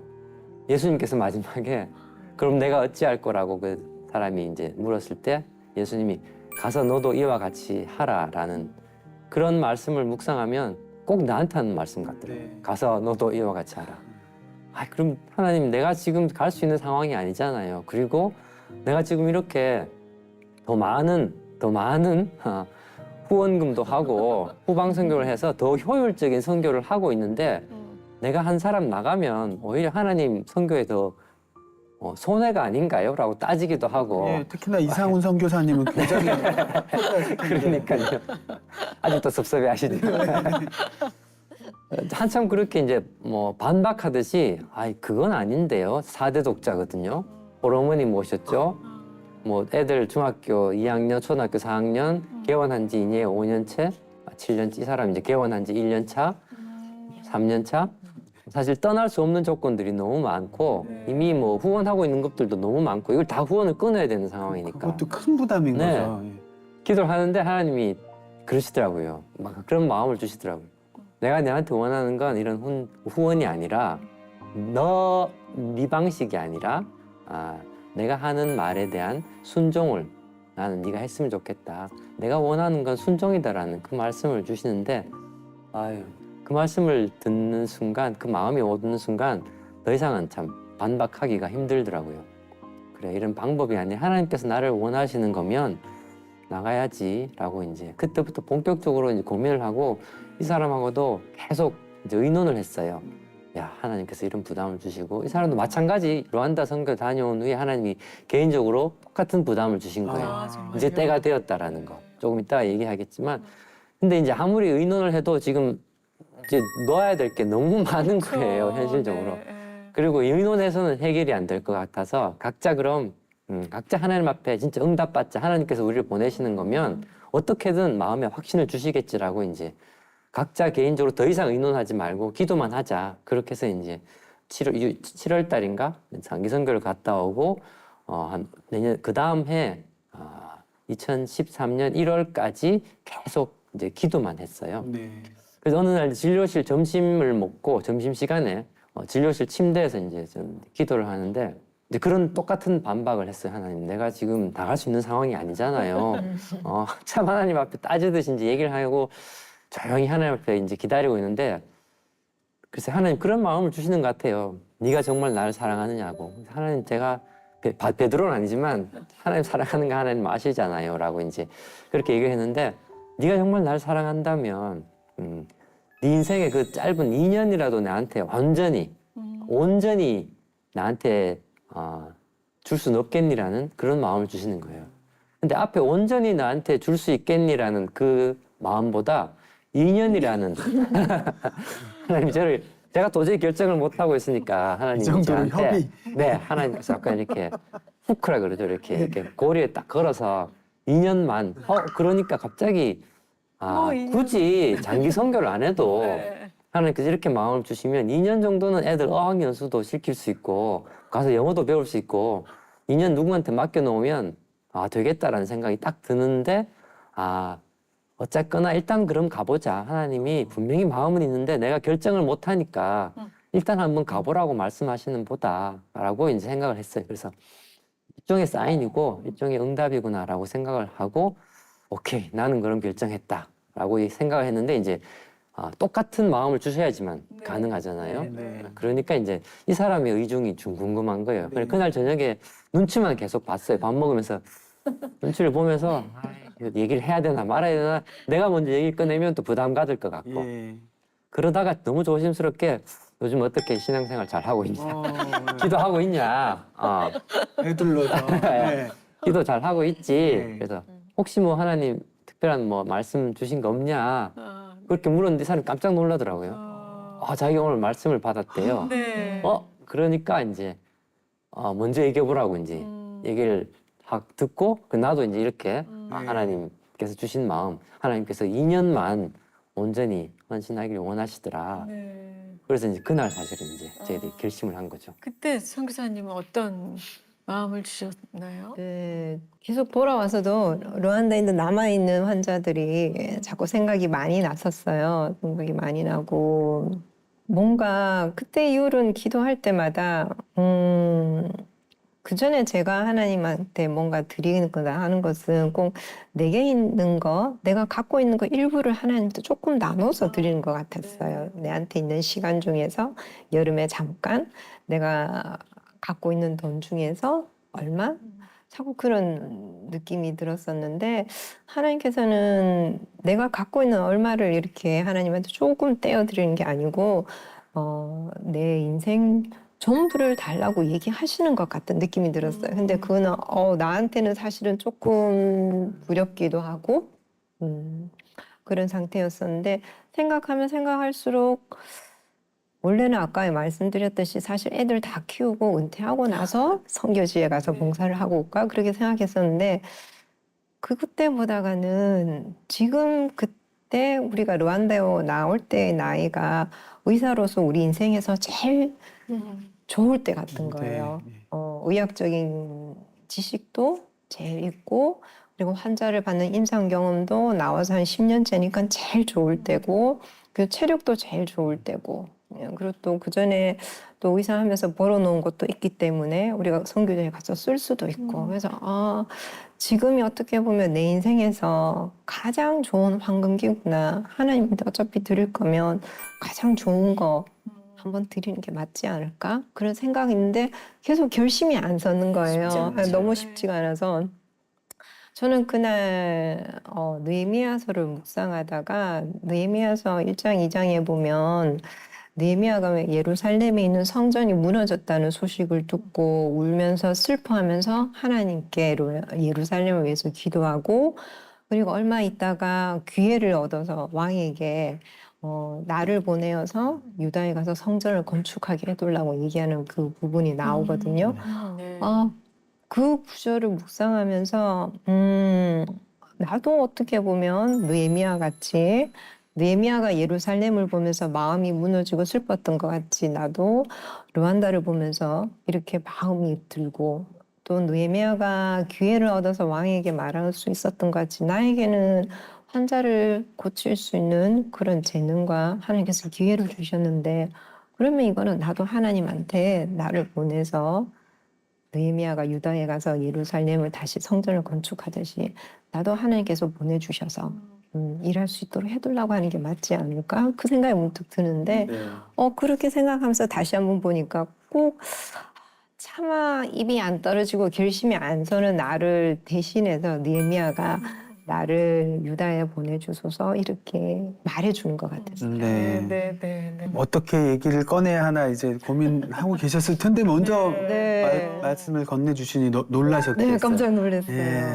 예수님께서 마지막에 그럼 내가 어찌할 거라고 그 사람이 이제 물었을 때 예수님이 가서 너도 이와 같이 하라라는 그런 말씀을 묵상하면 꼭 나한테 하는 말씀 같더라고요. 네. 가서 너도 이와 같이 하라. 아, 그럼 하나님 내가 지금 갈 수 있는 상황이 아니잖아요. 그리고 내가 지금 이렇게 더 많은 후원금도 하고 후방 선교를 해서 더 효율적인 선교를 하고 있는데 내가 한 사람 나가면 오히려 하나님 선교에 더 손해가 아닌가요? 라고 따지기도 하고 예, 특히나 이상훈 선교사님은 굉장히 그러니까요. 아직도 섭섭해 하시네요. 한참 그렇게 이제 뭐 반박하듯이 아이 그건 아닌데요. 4대 독자거든요. 어머니 모셨죠. 뭐 애들 중학교 2학년, 초등학교 4학년 개원한 지 이제 5년째, 7년째 이 사람 이제 개원한 지 1년 차, 3년 차. 사실 떠날 수 없는 조건들이 너무 많고 이미 뭐 후원하고 있는 것들도 너무 많고 이걸 다 후원을 끊어야 되는 상황이니까 그것도 큰 부담인 네. 거죠. 예. 기도를 하는데 하나님이 그러시더라고요. 막 그런 마음을 주시더라고요. 내가 너한테 원하는 건 이런 후원이 아니라 네 방식이 아니라 내가 하는 말에 대한 순종을 나는 네가 했으면 좋겠다. 내가 원하는 건 순종이다라는 그 말씀을 주시는데 아유 그 말씀을 듣는 순간 그 마음이 오는 순간 더 이상은 참 반박하기가 힘들더라고요. 그래 이런 방법이 아니라 하나님께서 나를 원하시는 거면 나가야지라고 이제 그때부터 본격적으로 이제 고민을 하고 이 사람하고도 계속 이제 의논을 했어요. 야 하나님께서 이런 부담을 주시고 이 사람도 마찬가지 루안다 선교 다녀온 후에 하나님이 개인적으로 똑같은 부담을 주신 거예요. 이제 때가 되었다라는 거 조금 이따가 얘기하겠지만 근데 이제 아무리 의논을 해도 지금 이제 놓아야 될 게 너무 많은 거예요 현실적으로. 그리고 의논해서는 해결이 안 될 것 같아서 각자 그럼 각자 하나님 앞에 진짜 응답받자 하나님께서 우리를 보내시는 거면 어떻게든 마음에 확신을 주시겠지라고 이제 각자 개인적으로 더 이상 의논하지 말고 기도만 하자. 그렇게 해서 이제 7월 달인가 장기 선교를 갔다 오고 한 내년 그 다음 해 2013년 1월까지 계속 이제 기도만 했어요. 네. 그래서 어느 날 진료실 점심을 먹고 점심 시간에 진료실 침대에서 이제 좀 기도를 하는데 이제 그런 똑같은 반박을 했어요. 하나님, 내가 지금 나갈 수 있는 상황이 아니잖아요. 참 하나님 앞에 따지듯이 이제 얘기를 하고 조용히 하나님 앞에 이제 기다리고 있는데 글쎄 하나님 그런 마음을 주시는 것 같아요. 네가 정말 나를 사랑하느냐고. 하나님 제가 베드로는 아니지만 하나님 사랑하는 거 하나님 아시잖아요. 라고 이제 그렇게 얘기를 했는데 네가 정말 나를 사랑한다면 네 인생의 그 짧은 2년이라도 나한테 온전히 나한테 줄 수는 없겠니라는 그런 마음을 주시는 거예요. 근데 앞에 온전히 나한테 줄 수 있겠니라는 그 마음보다 2년이라는 하나님 제가 도저히 결정을 못 하고 있으니까 하나님 이 정도로 협의. 네 하나님께서 약간 이렇게 후크라 그러죠 이렇게 고리에 딱 걸어서 2년만 그러니까 갑자기 굳이 장기 선교를 안 해도 하나님께서 이렇게 마음을 주시면 2년 정도는 애들 어학연수도 시킬 수 있고 가서 영어도 배울 수 있고 2년 누구한테 맡겨놓으면 되겠다라는 생각이 딱 드는데 어쨌거나 일단 그럼 가보자. 하나님이 분명히 마음은 있는데 내가 결정을 못하니까 일단 한번 가보라고 말씀하시는 보다라고 이제 생각을 했어요. 그래서 일종의 사인이고 일종의 응답이구나라고 생각을 하고 오케이 나는 그럼 결정했다라고 생각을 했는데 이제 똑같은 마음을 주셔야지만 가능하잖아요. 네. 그러니까 이제 이 사람의 의중이 좀 궁금한 거예요. 그래서 그날 저녁에 눈치만 계속 봤어요. 밥 먹으면서 눈치를 보면서 얘기를 해야 되나 말아야 되나 내가 먼저 얘기를 꺼내면 또 부담 가질 것 같고 예. 그러다가 너무 조심스럽게 요즘 어떻게 신앙생활 잘 하고 있냐 기도하고 있냐 애들러서. 네. 기도 잘 하고 있지 네. 그래서 혹시 뭐 하나님 특별한 뭐 말씀 주신 거 없냐 그렇게 물었는데 이 사람이 깜짝 놀라더라고요. 자기가 오늘 말씀을 받았대요. 네. 그러니까 이제 먼저 얘기해 보라고 이제 얘기를 듣고 나도 이제 이렇게 하나님 하나님께서 주신 마음, 하나님께서 2년만 온전히 헌신하기를 원하시더라. 네. 그래서 이제 그날 사실은 이제 저희들이 결심을 한 거죠. 그때 선교사님은 어떤 마음을 주셨나요? 네, 계속 돌아와서도 르완다에 있는 남아있는 환자들이 자꾸 생각이 많이 났었어요. 생각이 많이 나고 뭔가 그때 이후로는 기도할 때마다 그 전에 제가 하나님한테 뭔가 드리는 거다 하는 것은 꼭 내게 있는 거, 내가 갖고 있는 거 일부를 하나님한테 조금 나눠서 드리는 것 같았어요. 내한테 있는 시간 중에서 여름에 잠깐 내가 갖고 있는 돈 중에서 얼마? 자꾸 그런 느낌이 들었었는데 하나님께서는 내가 갖고 있는 얼마를 이렇게 하나님한테 조금 떼어드리는 게 아니고 내 인생 전부를 달라고 얘기하시는 것 같은 느낌이 들었어요. 근데 그거는 나한테는 사실은 조금 두렵기도 하고 그런 상태였었는데 생각하면 생각할수록 원래는 아까 말씀드렸듯이 사실 애들 다 키우고 은퇴하고 나서 선교지에 가서 봉사를 하고 올까 그렇게 생각했었는데 그때보다가는 지금 그때 우리가 르완다에 나올 때의 나이가 의사로서 우리 인생에서 제일 좋을 때 같은 거예요. 네. 의학적인 지식도 제일 있고 그리고 환자를 받는 임상 경험도 나와서 한 10년째니까 제일 좋을 때고 그 체력도 제일 좋을 때고 그리고 또 그전에 또 의사 하면서 벌어놓은 것도 있기 때문에 우리가 선교지에 가서 쓸 수도 있고 그래서 지금이 어떻게 보면 내 인생에서 가장 좋은 황금기구나. 하나님한테 어차피 드릴 거면 가장 좋은 거 한번 드리는 게 맞지 않을까? 그런 생각이 있는데 계속 결심이 안 서는 거예요. 쉽지 않죠. 너무 네. 쉽지가 않아서. 저는 그날 느헤미야서를 묵상하다가 느헤미야서 1장, 2장에 보면 느헤미야가 예루살렘에 있는 성전이 무너졌다는 소식을 듣고 울면서 슬퍼하면서 하나님께 예루살렘을 위해서 기도하고 그리고 얼마 있다가 기회를 얻어서 왕에게 나를 보내어서 유다에 가서 성전을 건축하게 해달라고 얘기하는 그 부분이 나오거든요. 네. 그 구절을 묵상하면서 나도 어떻게 보면 느헤미야 같이 느헤미야가 예루살렘을 보면서 마음이 무너지고 슬펐던 것 같이 나도 르완다를 보면서 이렇게 마음이 들고 또 느헤미야가 기회를 얻어서 왕에게 말할 수 있었던 것 같이 나에게는 환자를 고칠 수 있는 그런 재능과 하나님께서 기회를 주셨는데 그러면 이거는 나도 하나님한테 나를 보내서 느헤미야가 유다에 가서 예루살렘을 다시 성전을 건축하듯이 나도 하나님께서 보내주셔서 일할 수 있도록 해달라고 하는 게 맞지 않을까? 그 생각이 문득 드는데 네. 그렇게 생각하면서 다시 한번 보니까 꼭 차마 입이 안 떨어지고 결심이 안 서는 나를 대신해서 느헤미야가 나를 유다에 보내주소서 이렇게 말해주는 것 같았어요. 네. 어떻게 얘기를 꺼내야 하나 이제 고민하고 계셨을 텐데 먼저 네. 말씀을 건네주시니 놀라셨겠어요. 네, 깜짝 놀랐어요. 예.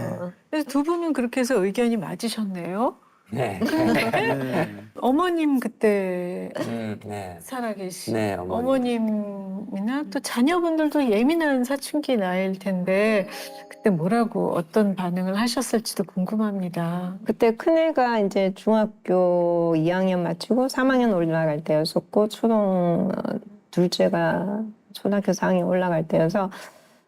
그래서 두 분은 그렇게 해서 의견이 맞으셨네요. 네. 네. 어머님 그때 네. 살아계신 네, 어머님이나 또 자녀분들도 예민한 사춘기 나이일 텐데 그때 뭐라고 어떤 반응을 하셨을지도 궁금합니다. 그때 큰애가 이제 중학교 2학년 마치고 3학년 올라갈 때였었고 둘째가 초등학교 4학년 올라갈 때여서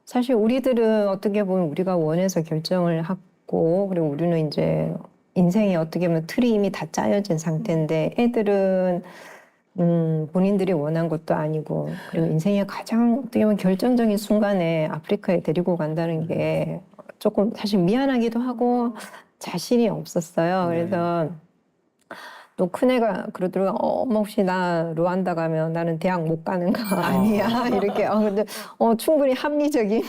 사실 우리들은 어떻게 보면 우리가 원해서 결정을 했고 그리고 우리는 이제 인생이 어떻게 보면 틀이 이미 다 짜여진 상태인데 애들은 본인들이 원한 것도 아니고 그리고 인생의 가장 어떻게 보면 결정적인 순간에 아프리카에 데리고 간다는 게 조금 사실 미안하기도 하고 자신이 없었어요. 그래서 또 큰애가 그러더라고요. 엄마 혹시 나 르완다 가면 나는 대학 못 가는 거 아니야? 이렇게 근데 충분히 합리적인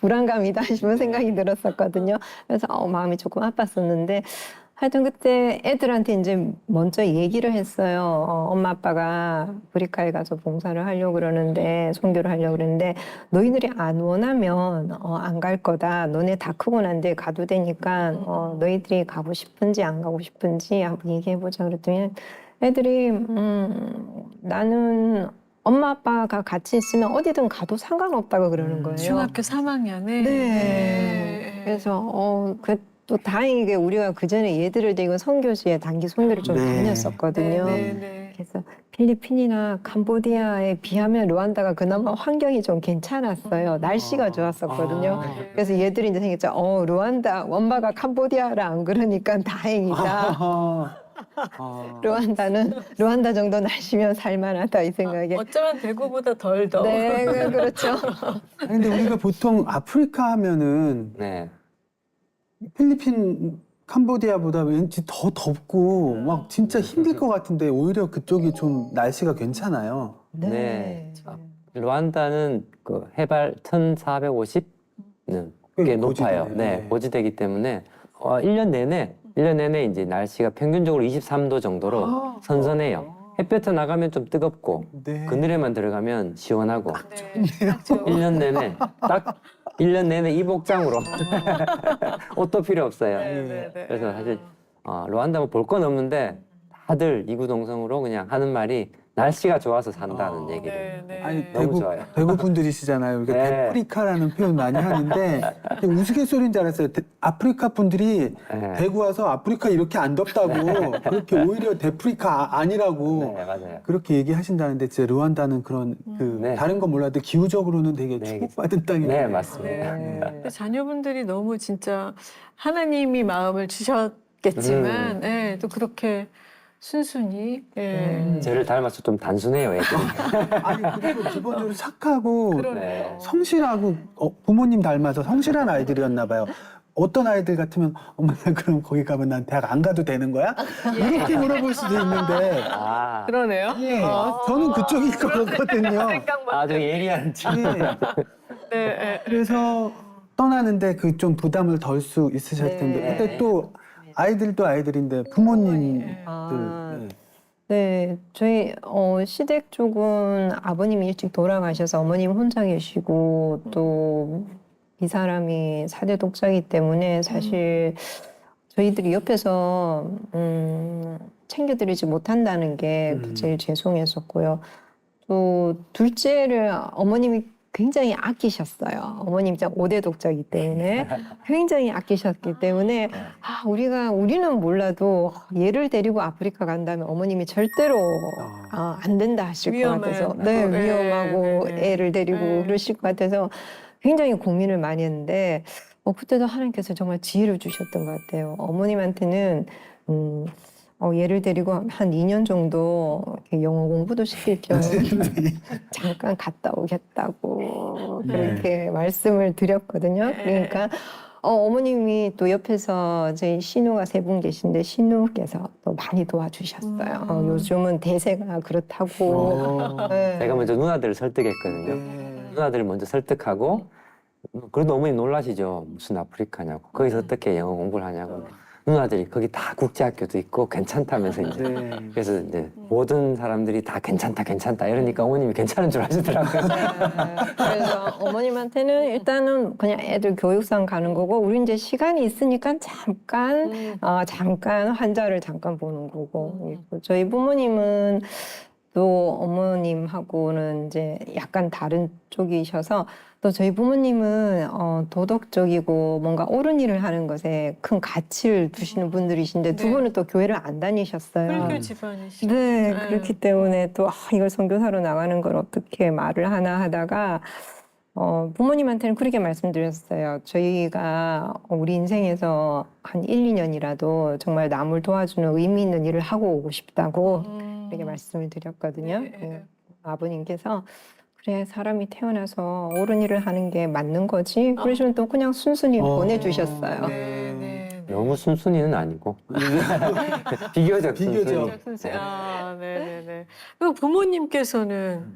불안감이다 싶은 생각이 들었었거든요. 그래서 마음이 조금 아팠었는데 하여튼 그때 애들한테 이제 먼저 얘기를 했어요. 엄마 아빠가 아프리카에 가서 봉사를 하려고 그러는데 선교를 하려고 그러는데 너희들이 안 원하면 안 갈 거다. 너네 다 크고 난 뒤에 가도 되니까 너희들이 가고 싶은지 안 가고 싶은지 한번 얘기해보자 그랬더니 애들이 나는 엄마 아빠가 같이 있으면 어디든 가도 상관없다고 그러는 거예요. 중학교 3학년에 네. 그래서 또 다행히게 우리가 그 전에 얘들을 데리고 선교지에 단기 선교를 좀 네. 다녔었거든요. 그래서 필리핀이나 캄보디아에 비하면 루안다가 그나마 환경이 좀 괜찮았어요. 날씨가 좋았었거든요. 그래서 얘들이 이제 생겼죠. 루안다 원바가 캄보디아라 안 그러니까 다행이다. 루안다 정도 날씨면 살만하다 이 생각에. 어쩌면 대구보다 덜 더워. 네, 그렇죠. 근데 우리가 보통 아프리카 하면은 네. 필리핀, 캄보디아보다 왠지 더 덥고 막 진짜 힘들 것 같은데 오히려 그쪽이 좀 날씨가 괜찮아요. 네. 루안다는 그 해발 1,450는 꽤 높아요. 고지대네. 네, 고지대이기 때문에 1년 내내 이제 날씨가 평균적으로 23도 정도로 선선해요. 햇볕에 나가면 좀 뜨겁고 네. 그늘에만 들어가면 시원하고 딱 좋은 1년 내내 딱 1년 내내 이복장으로 옷도 필요 없어요. 그래서 사실 루안다 뭐 볼 건 없는데 다들 이구동성으로 그냥 하는 말이 날씨가 좋아서 산다는 얘기를. 아니 너무 좋아요. 대구 분들이시잖아요. 이게 네. 데프리카라는 표현 많이 하는데 우스갯소리인 줄 알았어요. 아프리카 분들이 네. 대구 와서 아프리카 이렇게 안 덥다고 그렇게 오히려 데프리카 아니라고 네, 맞아요. 그렇게 얘기하신다는데 진짜 루안다는 그런 그 네. 다른 건 몰라도 기후적으로는 되게 네. 축복받은 땅이에요. 네, 맞습니다. 근데 자녀분들이 너무 진짜 하나님이 마음을 주셨겠지만 또 그렇게 순순히 저를 닮아서 좀 단순해요, 애들이. 아니 그리고 기본적으로 착하고 네. 성실하고 부모님 닮아서 성실한 아이들이었나 봐요. 어떤 아이들 같으면 엄마 나 그럼 거기 가면 난 대학 안 가도 되는 거야? 이렇게 물어볼 수도 있는데 아, 그러네요. 예, 저는 그쪽일 것 같거든요. 아주 예리한 친구. 예, 그래서 떠나는데 그 좀 부담을 덜 수 있으실 텐데 네. 근데 또 아이들도 아이들인데 부모님들 아. 예. 네, 저희 시댁 쪽은 아버님이 일찍 돌아가셔서 어머님 혼자 계시고 또 이 사람이 4대 독자이기 때문에 사실 저희들이 옆에서 챙겨드리지 못한다는 게 제일 죄송했었고요. 또 둘째를 어머님이 굉장히 아끼셨어요. 어머님 진짜 5대 독자이기 때문에 굉장히 아끼셨기 때문에 우리는 몰라도 얘를 데리고 아프리카 간다면 어머님이 절대로 안 된다 하실 것 같아서 네, 위험하고 애를 데리고 그러실 것 같아서 굉장히 고민을 많이 했는데 그때도 하나님께서 정말 지혜를 주셨던 것 같아요. 어머님한테는 얘를 데리고 한 2년 정도 이렇게 영어 공부도 시킬 겸 잠깐 갔다 오겠다고 그렇게 말씀을 드렸거든요. 그러니까 어머님이 또 옆에서 저희 신우가 3분 계신데 신우께서 또 많이 도와주셨어요. 요즘은 대세가 그렇다고. 네. 제가 먼저 누나들을 설득했거든요. 누나들을 먼저 설득하고 그래도 어머니 놀라시죠. 무슨 아프리카냐고. 거기서 어떻게 영어 공부를 하냐고. 누나들이 거기 다 국제학교도 있고 괜찮다면서 이제. 네. 그래서 이제 모든 사람들이 다 괜찮다 이러니까 어머님이 괜찮은 줄 아시더라고요. 그래서 어머님한테는 일단은 그냥 애들 교육상 가는 거고 우리 이제 시간이 있으니까 잠깐 환자를 잠깐 보는 거고 저희 부모님은 또 어머님하고는 이제 약간 다른 쪽이셔서 또 저희 부모님은 도덕적이고 뭔가 옳은 일을 하는 것에 큰 가치를 두시는 분들이신데 두 분은 또 교회를 안 다니셨어요. 불교 집안이시죠. 네, 그렇기 때문에 또 이걸 선교사로 나가는 걸 어떻게 말을 하나 하다가 부모님한테는 그렇게 말씀드렸어요. 저희가 우리 인생에서 한 1, 2년이라도 정말 남을 도와주는 의미 있는 일을 하고 오고 싶다고 이렇게 말씀을 드렸거든요. 아버님께서 그래 사람이 태어나서 옳은 일을 하는 게 맞는 거지. 그러시면 또 그냥 순순히 보내주셨어요. 너무 순순히는 아니고 비교적 순순히. 네네네. 그리고 부모님께서는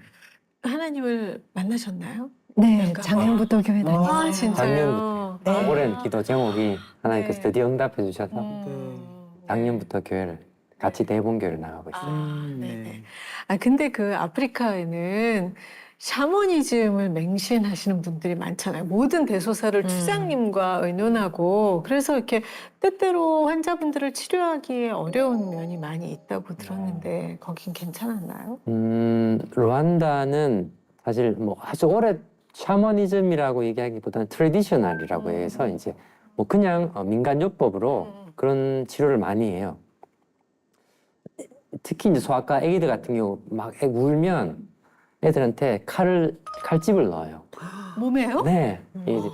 하나님을 만나셨나요? 네, 작년부터 교회 다녔어요. 아 진짜요? 작년부터 오랜 기도 제목이 하나님께서 네. 드디어 응답해 주셔서 작년부터 교회를 같이 대본교회를 나가고 있어요. 네네. 근데 그 아프리카에는 샤머니즘을 맹신하시는 분들이 많잖아요. 모든 대소사를 추장님과 의논하고 그래서 이렇게 때때로 환자분들을 치료하기에 어려운 면이 많이 있다고 들었는데 거긴 괜찮았나요? 루안다는 사실 뭐 아주 오래 샤머니즘이라고 얘기하기보다는 트레디셔널이라고 해서 이제 뭐 그냥 민간요법으로 그런 치료를 많이 해요. 특히 이제 소아과 애기들 같은 경우 막 울면 애들한테 칼집을 넣어요. 몸에요? 네. 이제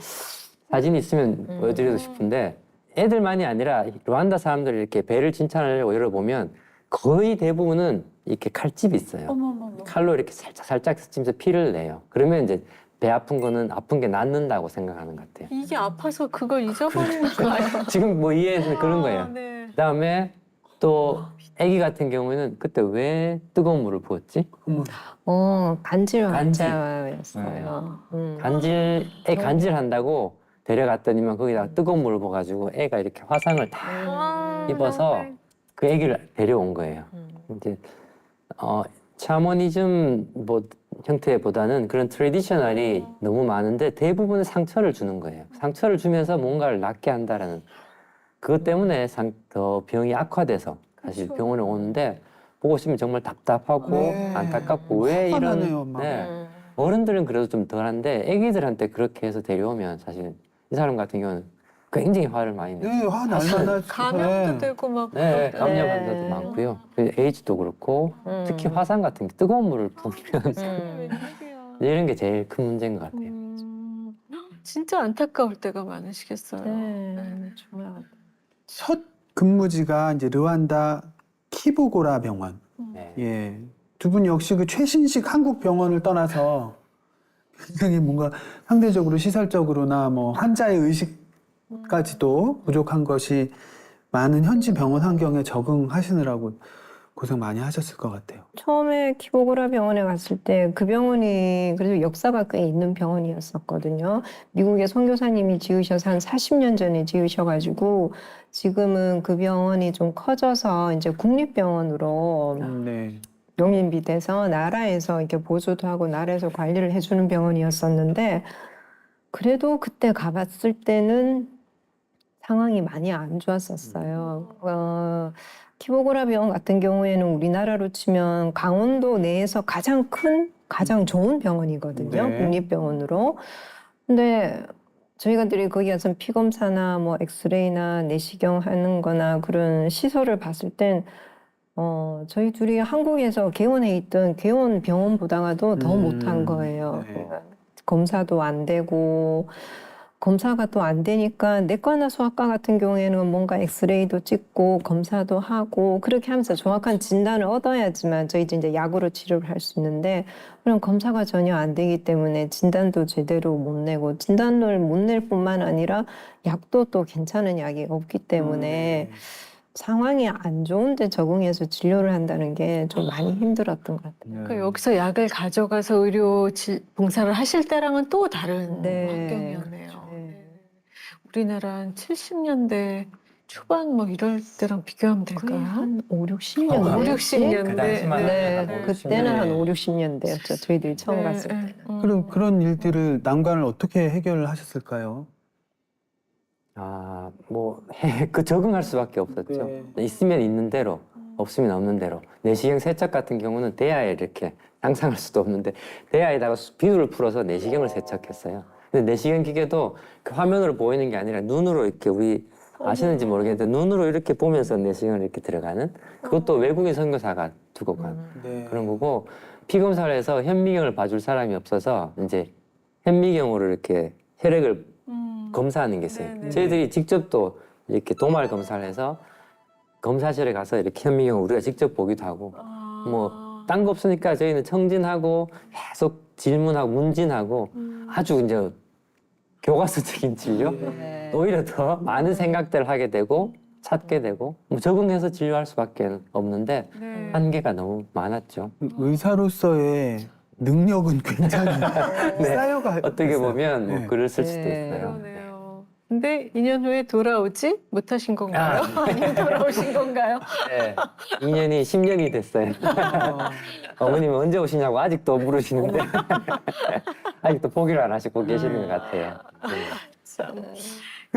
사진이 있으면 보여드리고 싶은데 애들만이 아니라 루안다 사람들이 이렇게 배를 진찰하려고 열어보면 거의 대부분은 이렇게 칼집이 있어요. 어머머머. 칼로 이렇게 살짝 스치면서 피를 내요. 그러면 이제 배 아픈 거는 아픈 게 낫는다고 생각하는 것 같아요. 이게 아파서 그걸 잊어버리는 거예요. 지금 뭐 이해해서 그런 거예요. 네. 그다음에 또 아기 같은 경우에는 그때 왜 뜨거운 물을 부었지? 간질 간질. 환자였어요. 간질한다고 데려갔더니만 거기다가 뜨거운 물을 부어가지고 애가 이렇게 화상을 다 입어서 그 아기를 데려온 거예요. 이제 샤머니즘 뭐 형태보다는 그런 트레디셔널이 너무 많은데 대부분은 상처를 주는 거예요. 상처를 주면서 뭔가를 낫게 한다라는 그것 때문에 더 병이 악화돼서 사실 그쵸. 병원에 오는데 보고 싶으면 정말 답답하고 네. 안타깝고 왜 화가 이런 나네요, 막. 네. 어른들은 그래도 좀 덜한데 아기들한테 그렇게 해서 데려오면 사실 이 사람 같은 경우는 굉장히 화를 많이 내요. 네, 화 날만한 감염도 되고 막. 네, 그렇대. 감염 환자도 많고요. 에이즈도 그렇고 특히 화상 같은 게 뜨거운 물을 부으면 웬일이야. 이런 게 제일 큰 문제인 것 같아요. 진짜 안타까울 때가 많으시겠어요. 네, 정말. 첫 근무지가 이제 르완다 키부고라 병원. 네. 예. 두 분 역시 그 최신식 한국 병원을 떠나서 굉장히 뭔가 상대적으로 시설적으로나 뭐 환자의 의식까지도 부족한 것이 많은 현지 병원 환경에 적응하시느라고 고생 많이 하셨을 것 같아요. 처음에 키보고라 병원에 갔을 때 그 병원이 그래도 역사가 꽤 있는 병원이었었거든요. 미국의 선교사님이 지으셔서 한 40년 전에 지으셔가지고 지금은 그 병원이 좀 커져서 이제 국립병원으로 네. 용인비 돼서 나라에서 이렇게 보조도 하고 나라에서 관리를 해주는 병원이었었는데 그래도 그때 가봤을 때는 상황이 많이 안 좋았었어요. 키보고라 병원 같은 경우에는 우리나라로 치면 강원도 내에서 가장 큰, 가장 좋은 병원이거든요. 네. 국립병원으로. 근데 저희가들이 거기 가서 피검사나 뭐 엑스레이나 내시경 하는 거나 그런 시설을 봤을 땐 저희 둘이 한국에서 개원해 있던 개원 병원보다도 더 못한 거예요. 네. 그러니까 검사도 안 되고 검사가 또 안 되니까 내과나 소아과 같은 경우에는 뭔가 엑스레이도 찍고 검사도 하고 그렇게 하면서 정확한 진단을 얻어야지만 저희도 이제 약으로 치료를 할 수 있는데 그런 검사가 전혀 안 되기 때문에 진단도 제대로 못 내고 진단을 못 낼 뿐만 아니라 약도 또 괜찮은 약이 없기 때문에 상황이 안 좋은데 적응해서 진료를 한다는 게 좀 많이 힘들었던 것 같아요. 그러니까 여기서 약을 가져가서 의료 봉사를 하실 때랑은 또 다른 네. 환경이었네요. 네. 네. 우리나라 한 70년대 초반 뭐 이럴 때랑 비교하면 거의 될까요? 한 5, 60년대. 5, 60년대. 그 당시만 해도 네, 한 5, 그때는 한 60년대. 5, 60년대였죠. 저희들이 처음 갔을 때는. 그런 일들을 난관을 어떻게 해결을 하셨을까요? 그 적응할 수밖에 없었죠. 있으면 있는 대로, 없으면 없는 대로. 내시경 세척 같은 경우는 대야에 이렇게 상상할 수도 없는데 대야에다가 비누를 풀어서 내시경을 세척했어요. 근데 내시경 기계도 그 화면으로 보이는 게 아니라 눈으로 이렇게 우리 아시는지 모르겠는데 눈으로 이렇게 보면서 내시경을 이렇게 들어가는 그것도 외국인 선교사가 두고 간 네. 그런 거고 피검사를 해서 현미경을 봐줄 사람이 없어서 이제 현미경으로 이렇게 혈액을 검사하는 게 있어요. 네네. 저희들이 직접 또 이렇게 도말 검사를 해서 검사실에 가서 이렇게 현미경을 우리가 직접 보기도 하고 뭐 딴 거 없으니까 저희는 청진하고 계속 질문하고 문진하고 아주 이제 교과서적인 진료 네. 오히려 더 많은 생각들을 하게 되고 찾게 되고 뭐 적응해서 진료할 수밖에 없는데 네. 한계가 너무 많았죠. 의사로서의 능력은 굉장히 쌓여가 어떻게 있어요. 보면 뭐 네. 글을 쓸 수도 네. 있어요. 그러네요. 근데 2년 후에 돌아오지 못하신 건가요? 아니면 돌아오신 건가요? 네. 2년이 10년이 됐어요. 어머님은 언제 오시냐고 아직도 물으시는데 아직도 포기를 안 하시고 계시는 것 같아요. 네. 참.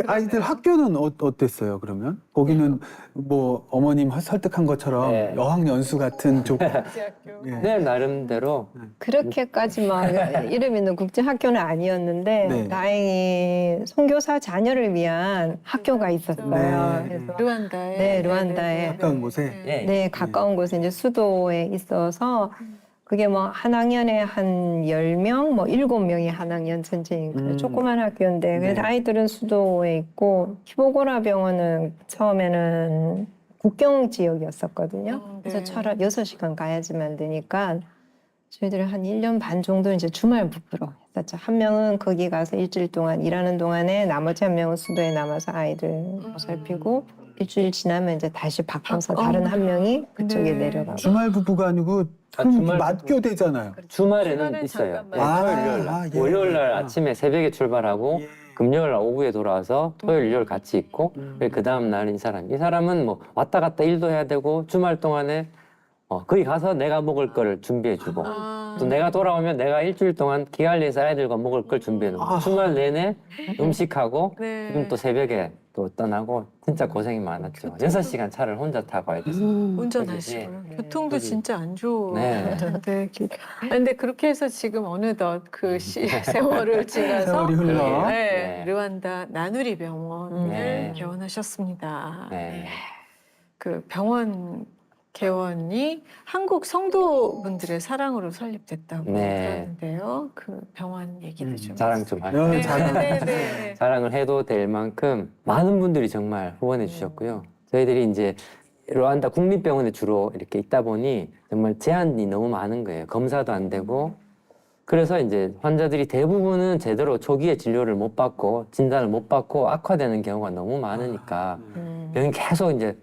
아이들 학교는 어땠어요, 그러면? 거기는 뭐 어머님 설득한 것처럼 네. 어학연수 같은 조건. 예. 네, 나름대로 그렇게까지 막 이름 있는 국제학교는 아니었는데 네. 다행히 선교사 자녀를 위한 학교가 있었어요. 네. 그래서 르완다에. 네, 르완다에. 가까운 곳에. 네. 네, 가까운 곳에 이제 수도에 있어서 그게 뭐 한 학년에 한 10명, 뭐 7명이 한 학년 전체니까 조그만 학교인데 그래서 네. 아이들은 수도에 있고 키보고라 병원은 처음에는 국경 지역이었었거든요. 네. 그래서 차로 6시간 가야지만 되니까 저희들이 한 1년 반 정도 이제 주말 부부로 했었죠. 한 명은 거기 가서 일주일 동안 일하는 동안에 나머지 한 명은 수도에 남아서 아이들 보살피고 일주일 지나면 이제 다시 바꿔서 다른 한 명이 그쪽에 네. 내려가고. 주말 부부가 아니고 주말 맞교 되잖아요. 주말에는 주말은 있어요. 잠깐만. 네, 아, 토요일, 일요일 날. 아, 예. 월요일 날 아침에 새벽에 출발하고 예. 금요일 날 오후에 돌아와서 토요일, 일요일 같이 있고 그 다음 날은 이 사람은 뭐 왔다 갔다 일도 해야 되고 주말 동안에 거기 가서 내가 먹을 거를 준비해주고 또 내가 돌아오면 내가 일주일 동안 기알리에서 아이들과 먹을 걸 준비해놓고 아. 주말 내내 음식하고 네. 지금 또 새벽에 또 떠나고 진짜 고생이 많았죠. 6시간 차를 혼자 타고 와야 됐어요. 운전하시고 네. 교통도 거기. 진짜 안 좋은데 네. 근데 그렇게 해서 지금 어느덧 그 세월을 지나서 세월이 흘러. 네, 네. 르완다 나누리 병원을 네. 개원하셨습니다. 네. 그 병원 개원이 한국 성도분들의 사랑으로 설립됐다고 네. 들었는데요. 그 병원 얘기도 좀 자랑 좀 할게요. 네, 자랑. 네. 자랑을 해도 될 만큼 많은 분들이 정말 후원해 주셨고요. 저희들이 이제 르완다 국립병원에 주로 이렇게 있다 보니 정말 제한이 너무 많은 거예요. 검사도 안 되고. 그래서 이제 환자들이 대부분은 제대로 초기에 진료를 못 받고 진단을 못 받고 악화되는 경우가 너무 많으니까 병이 계속 이제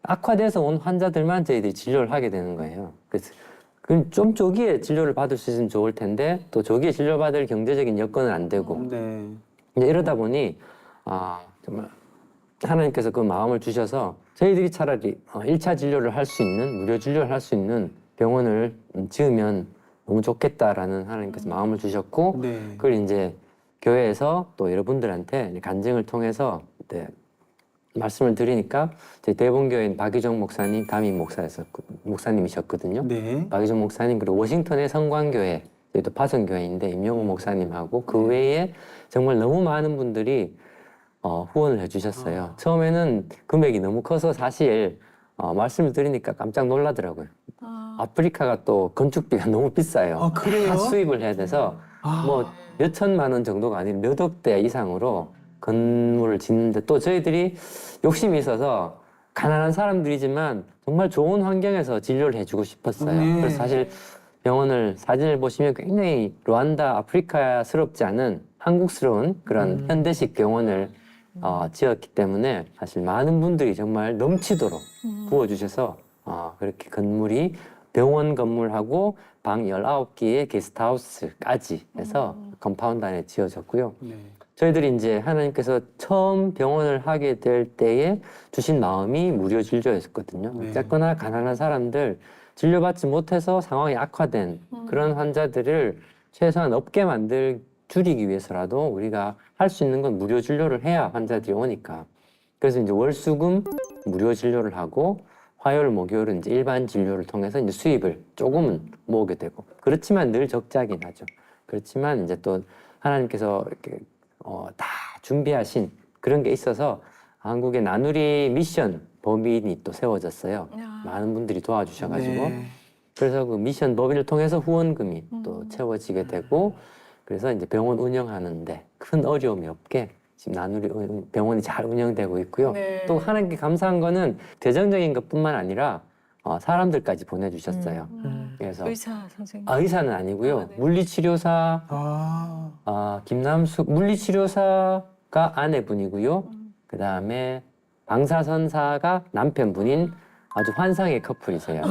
악화돼서 온 환자들만 저희들이 진료를 하게 되는 거예요. 그래서 그럼 좀 조기에 진료를 받을 수 있으면 좋을 텐데 또 조기에 진료받을 경제적인 여건은 안 되고 네. 이제 이러다 보니 정말 하나님께서 그 마음을 주셔서 저희들이 차라리 1차 진료를 할 수 있는 무료 진료를 할 수 있는 병원을 지으면 너무 좋겠다라는 하나님께서 마음을 주셨고 네. 그걸 이제 교회에서 또 여러분들한테 간증을 통해서 말씀을 드리니까 저희 대본교회인 박유정 목사님 담임 목사님이셨거든요. 네. 박유정 목사님 그리고 워싱턴의 성광교회 저희도 파송교회인데 임영호 목사님하고 그 외에 정말 너무 많은 분들이 후원을 해주셨어요. 처음에는 금액이 너무 커서 사실 말씀을 드리니까 깜짝 놀라더라고요. 아프리카가 또 건축비가 너무 비싸요. 아, 그래요? 다 수입을 해야 돼서 뭐 몇 천만 원 정도가 아니라 몇 억대 이상으로 건물을 짓는데 또 저희들이 욕심이 있어서 가난한 사람들이지만 정말 좋은 환경에서 진료를 해주고 싶었어요. 네. 그래서 사실 병원을 사진을 보시면 굉장히 르완다 아프리카스럽지 않은 한국스러운 그런 현대식 병원을 지었기 때문에 사실 많은 분들이 정말 넘치도록 부어주셔서 그렇게 건물이 병원 건물하고 방 19개의 게스트하우스까지 해서 컴파운드 안에 지어졌고요. 네. 저희들이 이제 하나님께서 처음 병원을 하게 될 때에 주신 마음이 무료 진료였거든요. 네. 어쨌거나 가난한 사람들 진료받지 못해서 상황이 악화된 그런 환자들을 최소한 없게 줄이기 위해서라도 우리가 할 수 있는 건 무료 진료를 해야 환자들이 오니까. 그래서 이제 월수금 무료 진료를 하고 화요일, 목요일은 이제 일반 진료를 통해서 이제 수입을 조금은 모으게 되고 그렇지만 늘 적자긴 하죠. 그렇지만 이제 또 하나님께서 이렇게 다 준비하신 그런 게 있어서 한국의 나누리 미션 법인이 또 세워졌어요. 많은 분들이 도와주셔가지고 네. 그래서 그 미션 법인을 통해서 후원금이 또 채워지게 되고 그래서 이제 병원 운영하는데 큰 어려움이 없게 지금 나누리 병원이 잘 운영되고 있고요. 네. 또 하나님께 감사한 거는 재정적인 것뿐만 아니라 사람들까지 보내주셨어요. 그래서 의사 선생님. 의사는 아니고요. 네. 물리치료사 김남숙 물리치료사가 아내분이고요. 그 다음에 방사선사가 남편분인 아주 환상의 커플이세요.